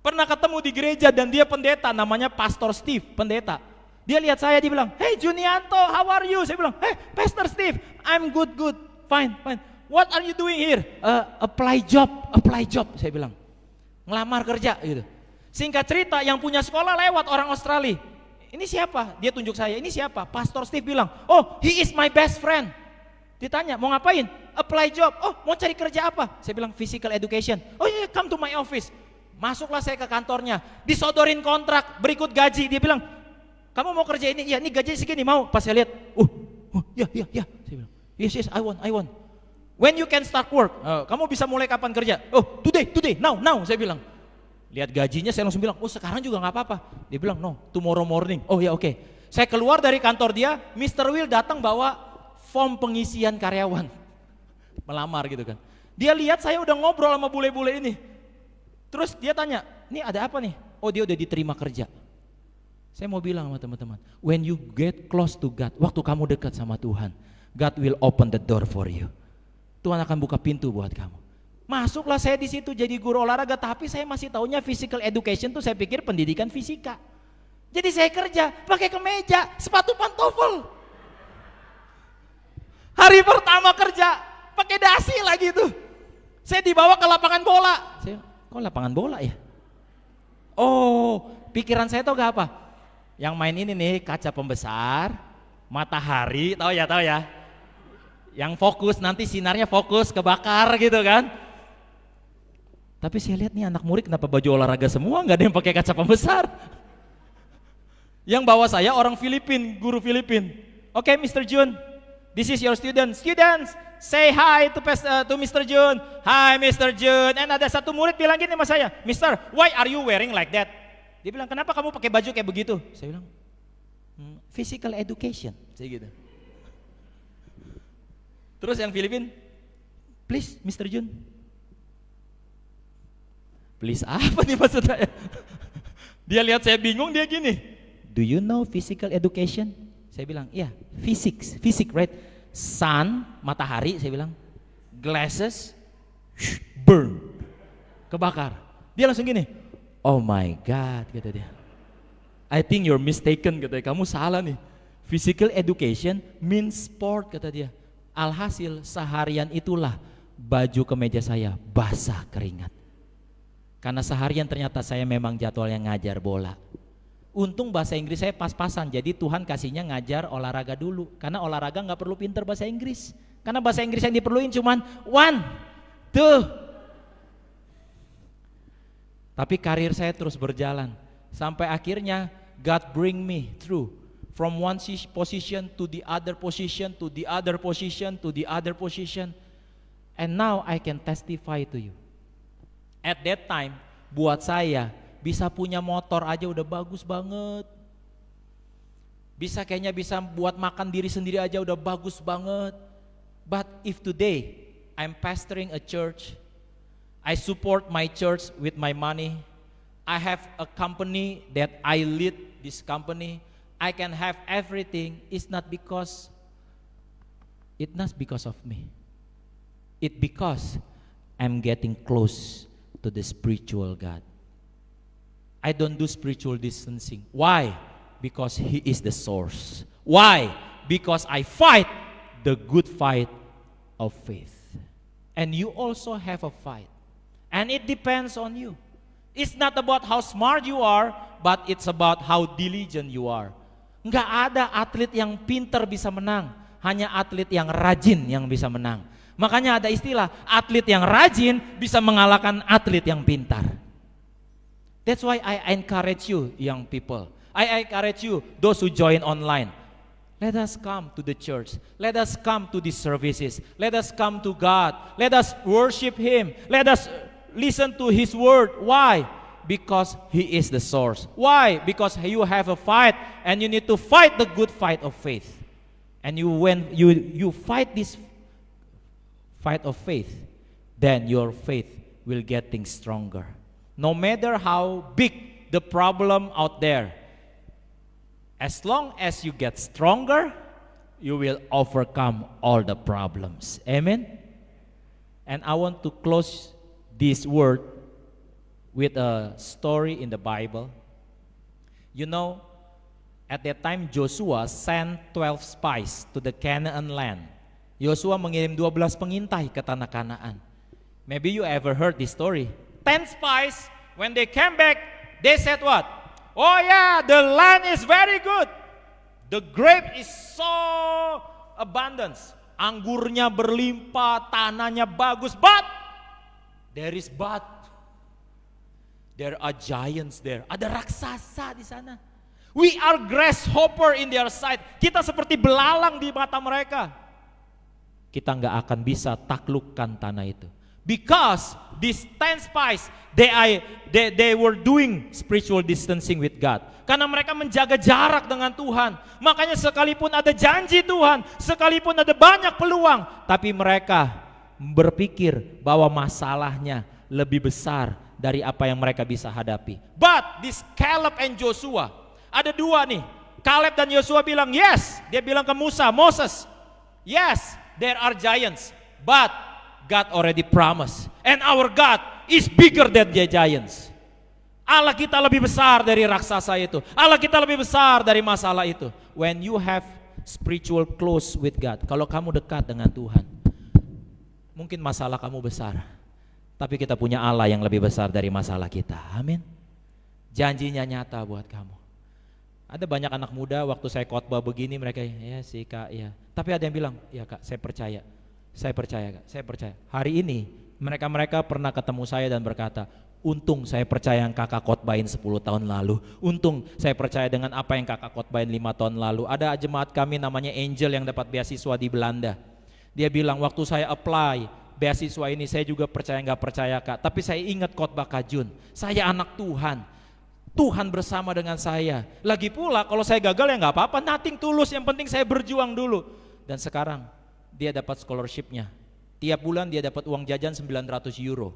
Pernah ketemu di gereja dan dia pendeta, namanya Pastor Steve, pendeta. Dia lihat saya, dia bilang, hey Junianto, how are you? Saya bilang, hey Pastor Steve, I'm good, fine. What are you doing here? Apply job, saya bilang. Ngelamar kerja gitu. Singkat cerita, yang punya sekolah lewat orang Australia. Ini siapa? Dia tunjuk saya, ini siapa? Pastor Steve bilang, he is my best friend. Ditanya, mau ngapain? Apply job. Mau cari kerja apa? Saya bilang, physical education. Yeah, come to my office. Masuklah saya ke kantornya, disodorin kontrak, berikut gaji. Dia bilang, kamu mau kerja ini? Ya, ini gaji segini, mau? Pas saya lihat, ya. Saya bilang, yes, I want. When you can start work? Kamu bisa mulai kapan kerja? Today, now, saya bilang. Lihat gajinya, saya langsung bilang, sekarang juga gak apa-apa. Dia bilang, no, tomorrow morning. Ya oke. Saya keluar dari kantor dia, Mr. Will datang bawa form pengisian karyawan. Melamar gitu kan. Dia lihat saya udah ngobrol sama bule-bule ini. Terus dia tanya, ini ada apa nih? Dia udah diterima kerja. Saya mau bilang sama teman-teman, when you get close to God, waktu kamu dekat sama Tuhan, God will open the door for you. Tuhan akan buka pintu buat kamu. Masuklah saya di situ jadi guru olahraga, tapi saya masih taunya physical education tuh saya pikir pendidikan fisika. Jadi saya kerja pakai kemeja, sepatu pantofel. Hari pertama kerja pakai dasi lagi tuh. Saya dibawa ke lapangan bola. Saya, kok lapangan bola ya? Pikiran saya tahu gak apa? Yang main ini nih kaca pembesar, matahari, tahu ya. Yang fokus nanti sinarnya fokus kebakar gitu kan. Tapi saya lihat nih anak murid kenapa baju olahraga semua, nggak ada yang pakai kaca pembesar. Yang bawa saya orang Filipin, guru Filipin. Oke, Mr. Jun, this is your student. Students, say hi to Mr. Jun. Hi Mr. Jun. And ada satu murid bilang gini sama saya, Mister, why are you wearing like that? Dia bilang, kenapa kamu pakai baju kayak begitu? Saya bilang, physical education. Saya gitu. Terus yang Filipin, please Mr. Jun. Please apa nih maksud saya? Dia lihat saya bingung, dia gini, do you know physical education? Saya bilang, iya, physics, right? Sun, matahari, saya bilang, glasses, burn, kebakar. Dia langsung gini, oh my God, kata dia. I think you're mistaken, kata dia, kamu salah nih. Physical education means sport, kata dia. Alhasil seharian itulah baju kemeja saya basah keringat. Karena seharian ternyata saya memang jadwalnya ngajar bola. Untung bahasa Inggris saya pas-pasan, jadi Tuhan kasihnya ngajar olahraga dulu. Karena olahraga gak perlu pinter bahasa Inggris. Karena bahasa Inggris yang diperluin cuman 1, 2. Tapi karir saya terus berjalan. Sampai akhirnya God bring me through. From one position to the other position, to the other position, to the other position. And now I can testify to you. At that time, buat saya, bisa punya motor aja udah bagus banget. Kayaknya bisa buat makan diri sendiri aja udah bagus banget. But if today, I'm pastoring a church, I support my church with my money, I have a company that I lead this company, I can have everything, it's not because of me. It's because I'm getting close to the spiritual God. I don't do spiritual distancing. Why? Because He is the source. Why? Because I fight the good fight of faith. And you also have a fight. And it depends on you. It's not about how smart you are, but it's about how diligent you are. Nggak ada atlet yang pintar bisa menang, hanya atlet yang rajin yang bisa menang. Makanya ada istilah, atlet yang rajin bisa mengalahkan atlet yang pintar. That's why I encourage you, young people. I encourage you, those who join online. Let us come to the church. Let us come to these services. Let us come to God. Let us worship Him. Let us listen to His word. Why? Because He is the source. Why? Because you have a fight, and you need to fight the good fight of faith. And when you fight this fight of faith, then your faith will get things stronger. No matter how big the problem out there, as long as you get stronger, you will overcome all the problems. Amen? And I want to close this word with a story in the Bible. You know, at that time Joshua sent 12 spies to the Canaan land. Joshua mengirim 12 pengintai ke tanah Kanaan. Maybe you ever heard this story. 10 spies, when they came back, they said what? Oh yeah, the land is very good. The grape is so abundant. Anggurnya berlimpah, tanahnya bagus, but there is but. There are giants there. Ada raksasa di sana. We are grasshopper in their sight. Kita seperti belalang di mata mereka. Kita nggak akan bisa taklukkan tanah itu. Because these 10 spies, they were doing spiritual distancing with God. Karena mereka menjaga jarak dengan Tuhan. Makanya sekalipun ada janji Tuhan, sekalipun ada banyak peluang, tapi mereka berpikir bahwa masalahnya lebih besar dari apa yang mereka bisa hadapi. But this Caleb and Joshua, ada dua nih. Caleb dan Joshua bilang yes. Dia bilang ke Moses, yes, there are giants, but God already promised, and our God is bigger than the giants. Allah kita lebih besar dari raksasa itu. Allah kita lebih besar dari masalah itu. When you have spiritual close with God, kalau kamu dekat dengan Tuhan, mungkin masalah kamu besar, tapi kita punya Allah yang lebih besar dari masalah kita. Amin. Janjinya nyata buat kamu. Ada banyak anak muda waktu saya khotbah begini mereka ya sih kak ya. Tapi ada yang bilang ya kak saya percaya. Saya percaya kak, saya percaya. Hari ini mereka pernah ketemu saya dan berkata, untung saya percaya yang kakak khotbahin 10 tahun lalu. Untung saya percaya dengan apa yang kakak khotbahin 5 tahun lalu. Ada jemaat kami namanya Angel yang dapat beasiswa di Belanda. Dia bilang waktu saya apply beasiswa ini saya juga percaya nggak percaya kak. Tapi saya ingat khotbah Kak Jun. Saya anak Tuhan. Tuhan bersama dengan saya. Lagi pula kalau saya gagal ya nggak apa-apa, nothing tulus. Yang penting saya berjuang dulu. Dan sekarang dia dapat scholarship-nya. Tiap bulan dia dapat uang jajan 900 euro.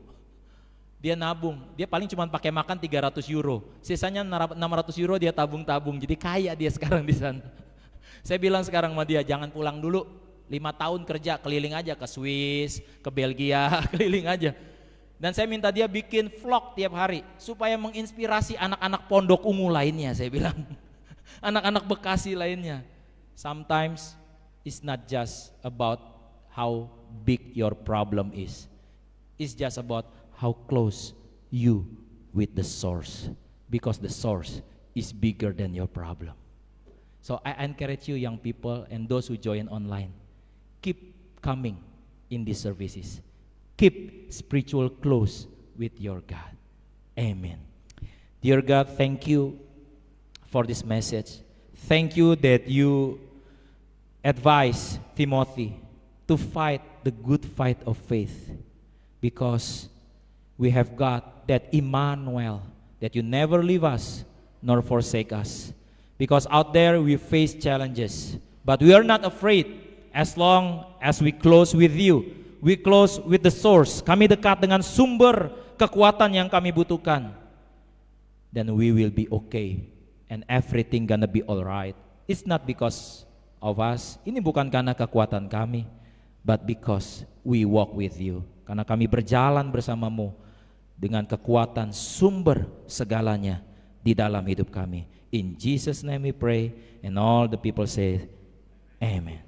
Dia nabung, dia paling cuma pakai makan 300 euro. Sisanya 600 euro dia tabung-tabung. Jadi kaya dia sekarang di sana. Saya bilang sekarang sama dia, jangan pulang dulu. 5 tahun kerja, keliling aja ke Swiss, ke Belgia, keliling aja. Dan saya minta dia bikin vlog tiap hari supaya menginspirasi anak-anak pondok ungu lainnya, saya bilang. Anak-anak Bekasi lainnya. Sometimes it's not just about how big your problem is. It's just about how close you with the source. Because the source is bigger than your problem. So I encourage you young people and those who join online, keep coming in these services. Keep spiritual close with your God. Amen. Dear God, thank you for this message. Thank you that you advise Timothy to fight the good fight of faith, because we have God, that Emmanuel, that you never leave us nor forsake us. Because out there we face challenges, but we are not afraid as long as we close with you. We close with the source. Kami dekat dengan sumber kekuatan yang kami butuhkan. Then we will be okay and everything gonna be alright. It's not because of us. Ini bukan karena kekuatan kami, but because we walk with you. Karena kami berjalan bersamamu dengan kekuatan sumber segalanya, di dalam hidup kami. In Jesus' name we pray, and all the people say, Amen.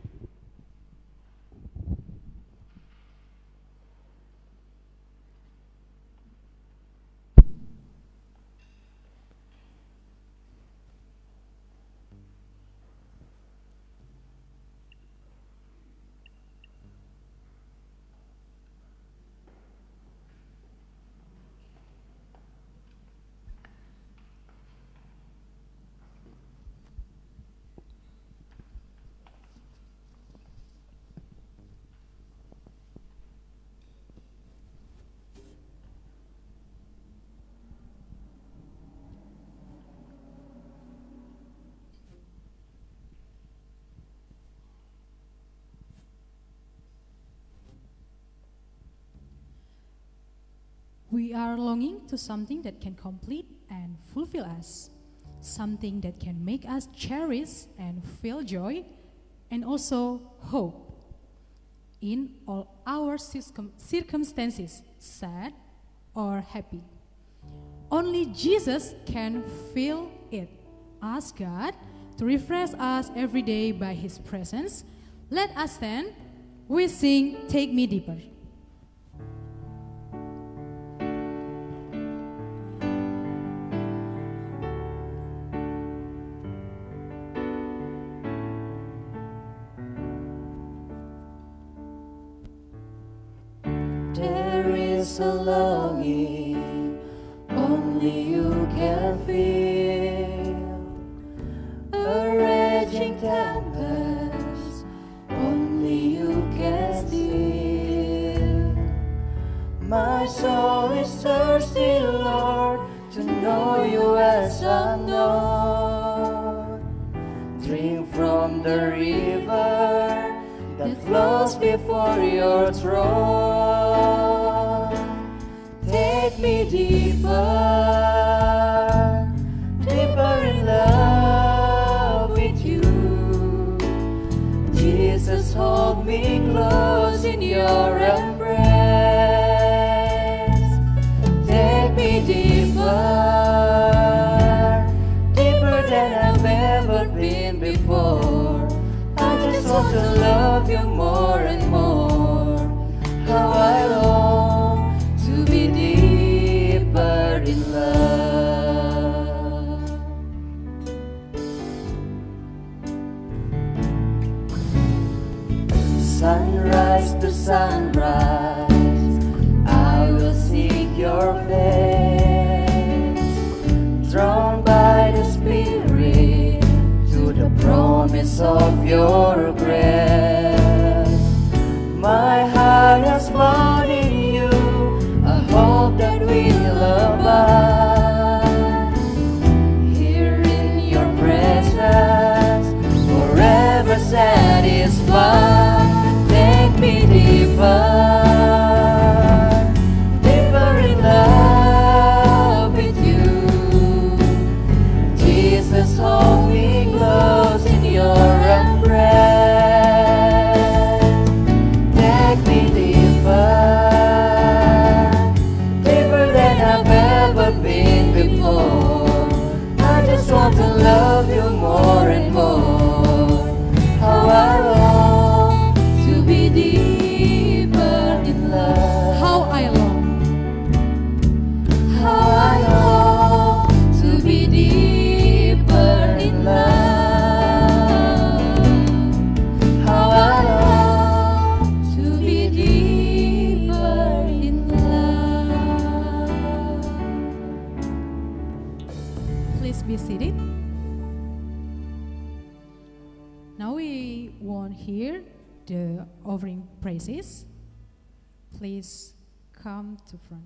We are longing to something that can complete and fulfill us, something that can make us cherish and feel joy, and also hope in all our circumstances, sad or happy. Only Jesus can fill it. Ask God to refresh us every day by His presence. Let us stand. We sing, Take Me Deeper. There is a longing only you can feel, a raging tempest only you can still. My soul is thirsty, Lord, to know you as I know. Drink from the river that flows before your throne. Take me deeper, deeper in love with you. Jesus, hold me close in your embrace. Take me deeper, deeper than I've ever been before. I just want to love you more and more. How I long to be deeper in love. Sunrise to sunrise, I will seek your face. Drawn by the Spirit to the promise of your grace. My heart has found in you a hope that will abide. Here in your presence, forever satisfied. Take me deeper, deeper in love with you. Jesus, hold me close in your embrace. Take me deeper, deeper than I've ever been before. I just want to love you more and more. How I long to be deeper in love. How I long. How I long to be deeper in love. How I long to be deeper in love. Please be seated. Now we want hear the offering praises. Please come to front.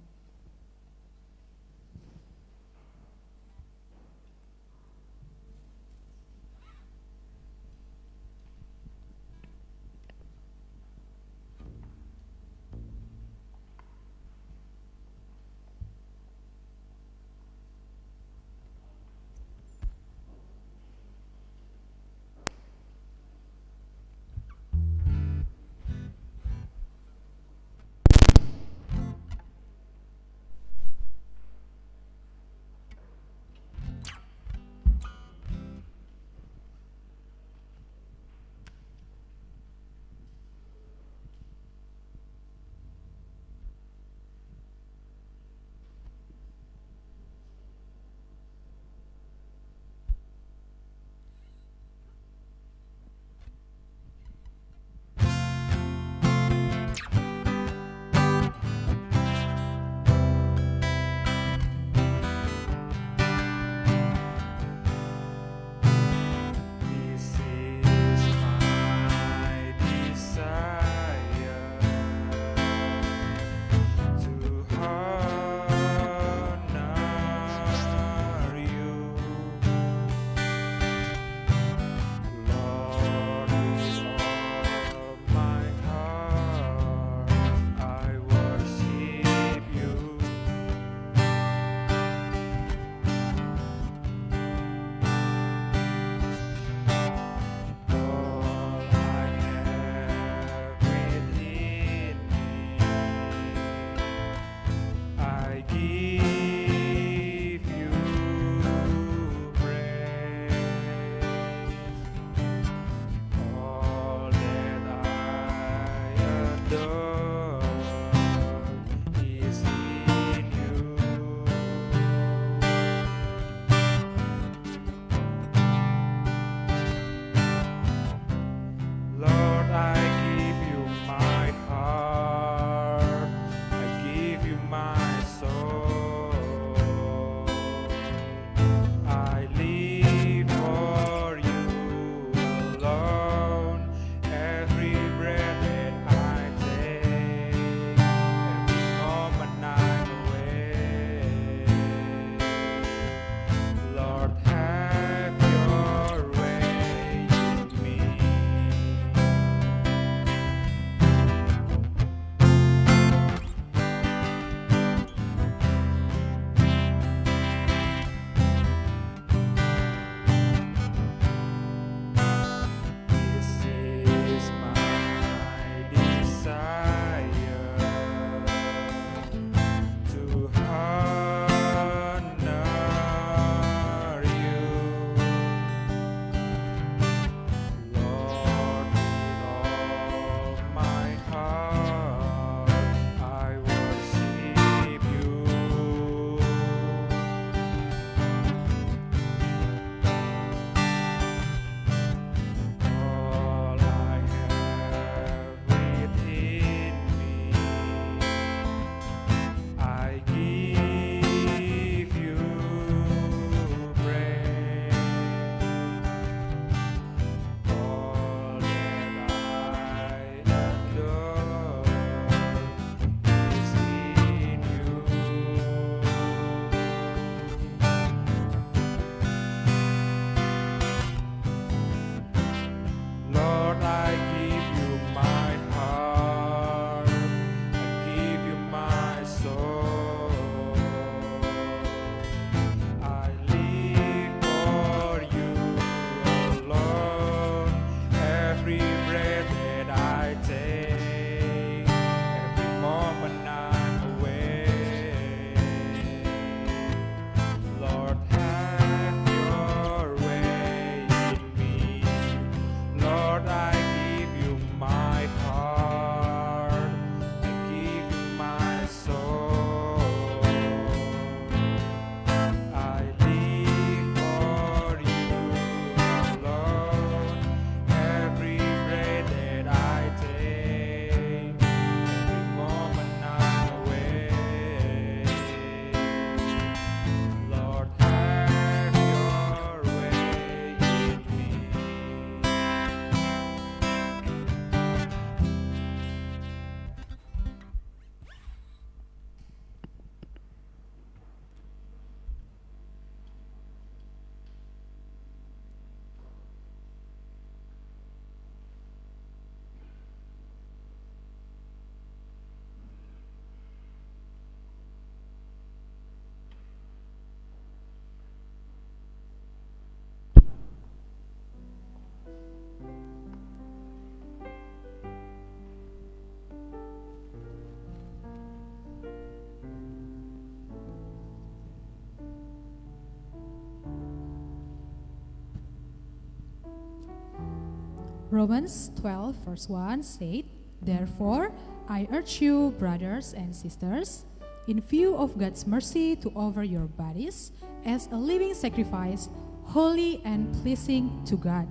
Romans 12 verse 1 said, "Therefore, I urge you, brothers and sisters, in view of God's mercy, to offer your bodies as a living sacrifice, holy and pleasing to God.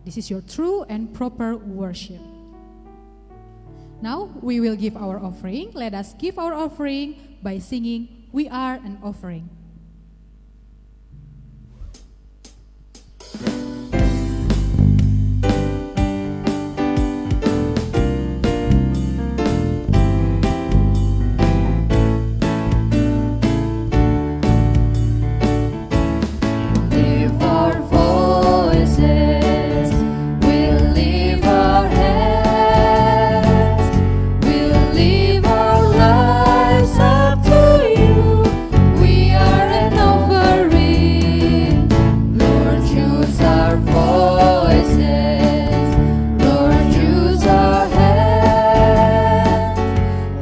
This is your true and proper worship." Now we will give our offering. Let us give our offering by singing, "We Are an Offering." Lift our voices, we'll lift our hands, we'll live our lives up to you. We are an offering. Lord, use our voices. Lord, use our hands.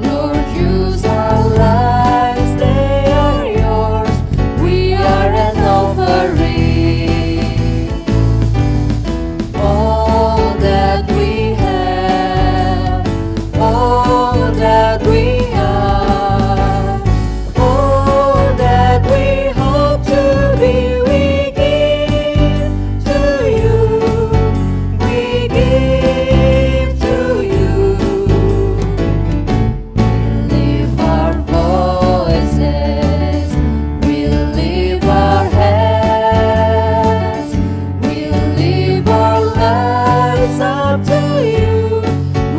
Lord, use our lives. They are yours. We are an offering. All that we have, all that we are, all that we hope to be, we give to you. We give to you. Lift our voices, we'll lift our hands, we'll live our lives up to you.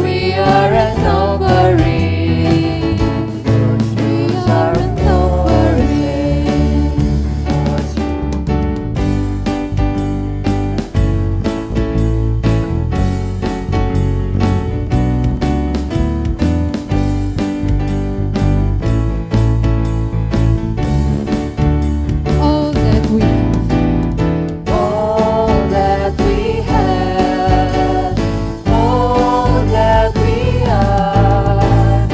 We are an offering. Lord, use our offering. All that we have, All that we have, all that we are,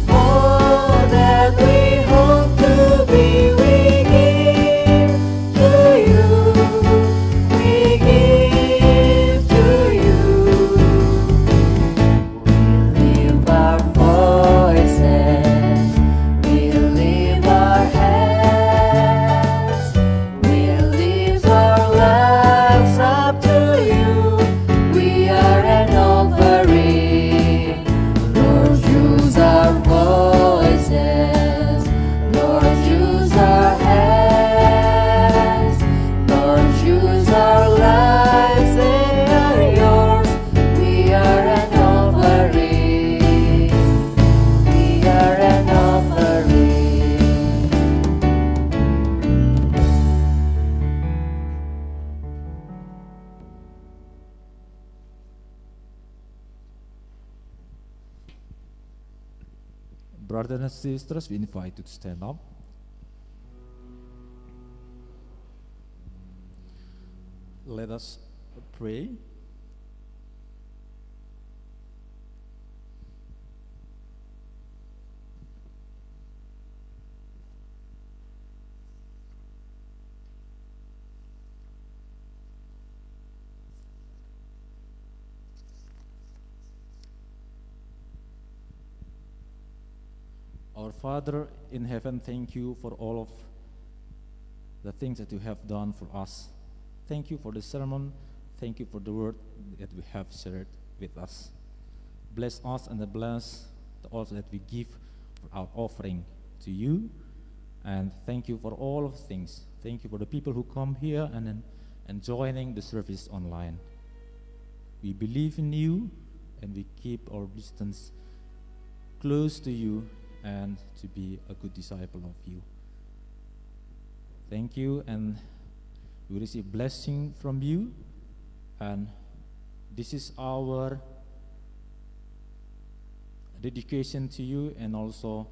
all that we hope to be, we give to you. We give to you. We lift our voices, we lift our hands, we lift our lives up to you. We are an offering. Lord, use our voices. Lord, use our hands. Lord, use our lives. They are yours. We are an offering. We are an offering. Brothers and sisters, we invite you to stand up. Let us pray. Our Father in heaven, thank you for all of the things that you have done for us. Thank you for the sermon. Thank you for the word that we have shared with us. Bless us and bless also that we give for our offering to you. And thank you for all of things. Thank you for the people who come here and joining the service online. We believe in you and we keep our distance close to you and to be a good disciple of you. Thank you, and we receive blessing from you, and this is our dedication to you and also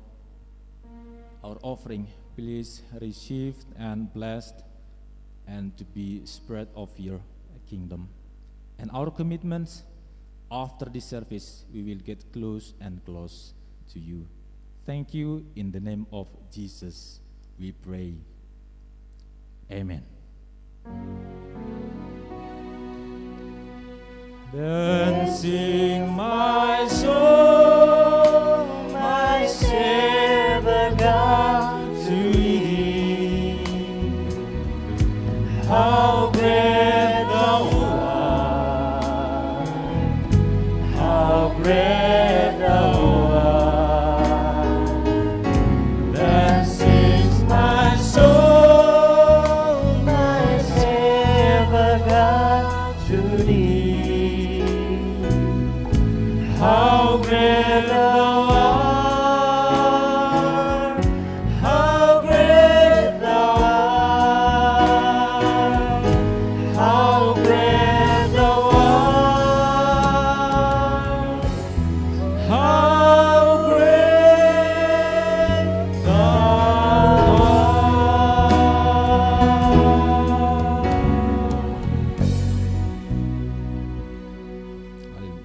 our offering. Please receive and blessed and to be spread of your kingdom. And our commitments after this service, we will get close and close to you. Thank you. In the name of Jesus, we pray. Amen. Then sing my soul, my Savior God, to thee. How great thou art, how great thou art. Then sings my soul, my Savior God, to thee. How great thou art, how great thou art, how great thou art, how great thou art. Hallelujah.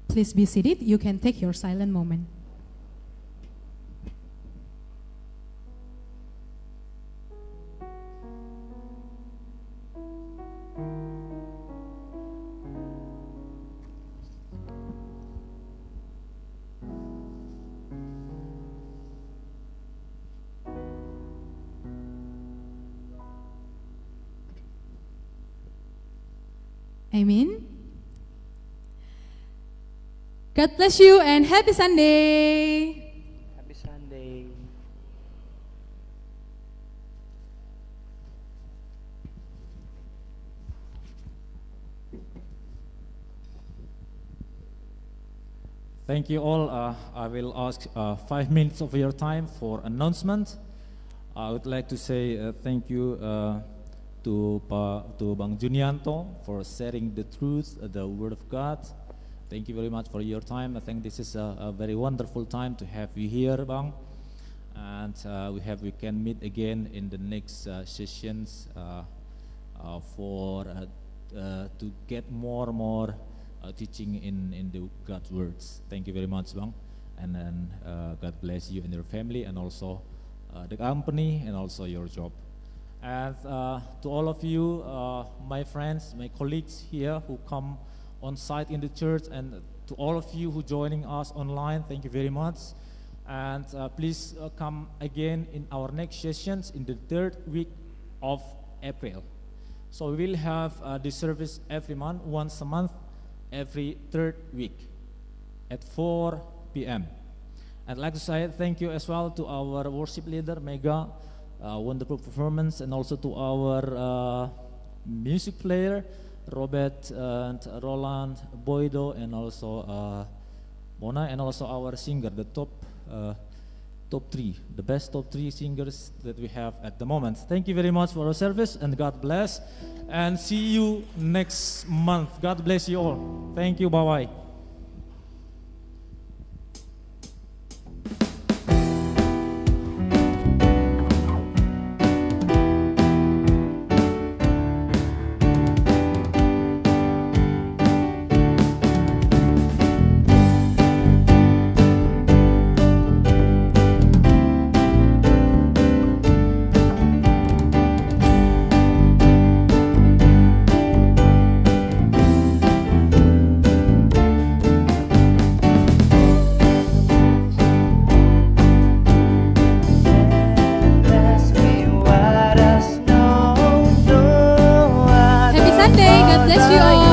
Please be seated. You can take your silent moment. Amen. God bless you and happy Sunday. Happy Sunday. Thank you all. I will ask 5 minutes of your time for announcement. I would like to say thank you to Bang Junianto for sharing the truth, the Word of God. Thank you very much for your time. I think this is a very wonderful time to have you here, Bang. And we can meet again in the next sessions to get more teaching in the God's words. Thank you very much, Bang. And then God bless you and your family, and also the company, and also your job. And to all of you, my friends, my colleagues here who come on site in the church, and to all of you who joining us online, thank you very much. And please come again in our next sessions in the 3rd week of April. So we will have this service every month, once a month, every 3rd week at 4 p.m. I'd like to say thank you as well to our worship leader, Mega, wonderful performance, and also to our music player, Robert and Roland, Boydo, and also Mona, and also our singer, the top 3, the best top 3 singers that we have at the moment. Thank you very much for our service, and God bless, and see you next month. God bless you all. Thank you. Bye-bye. Happy Sunday. God bless you all.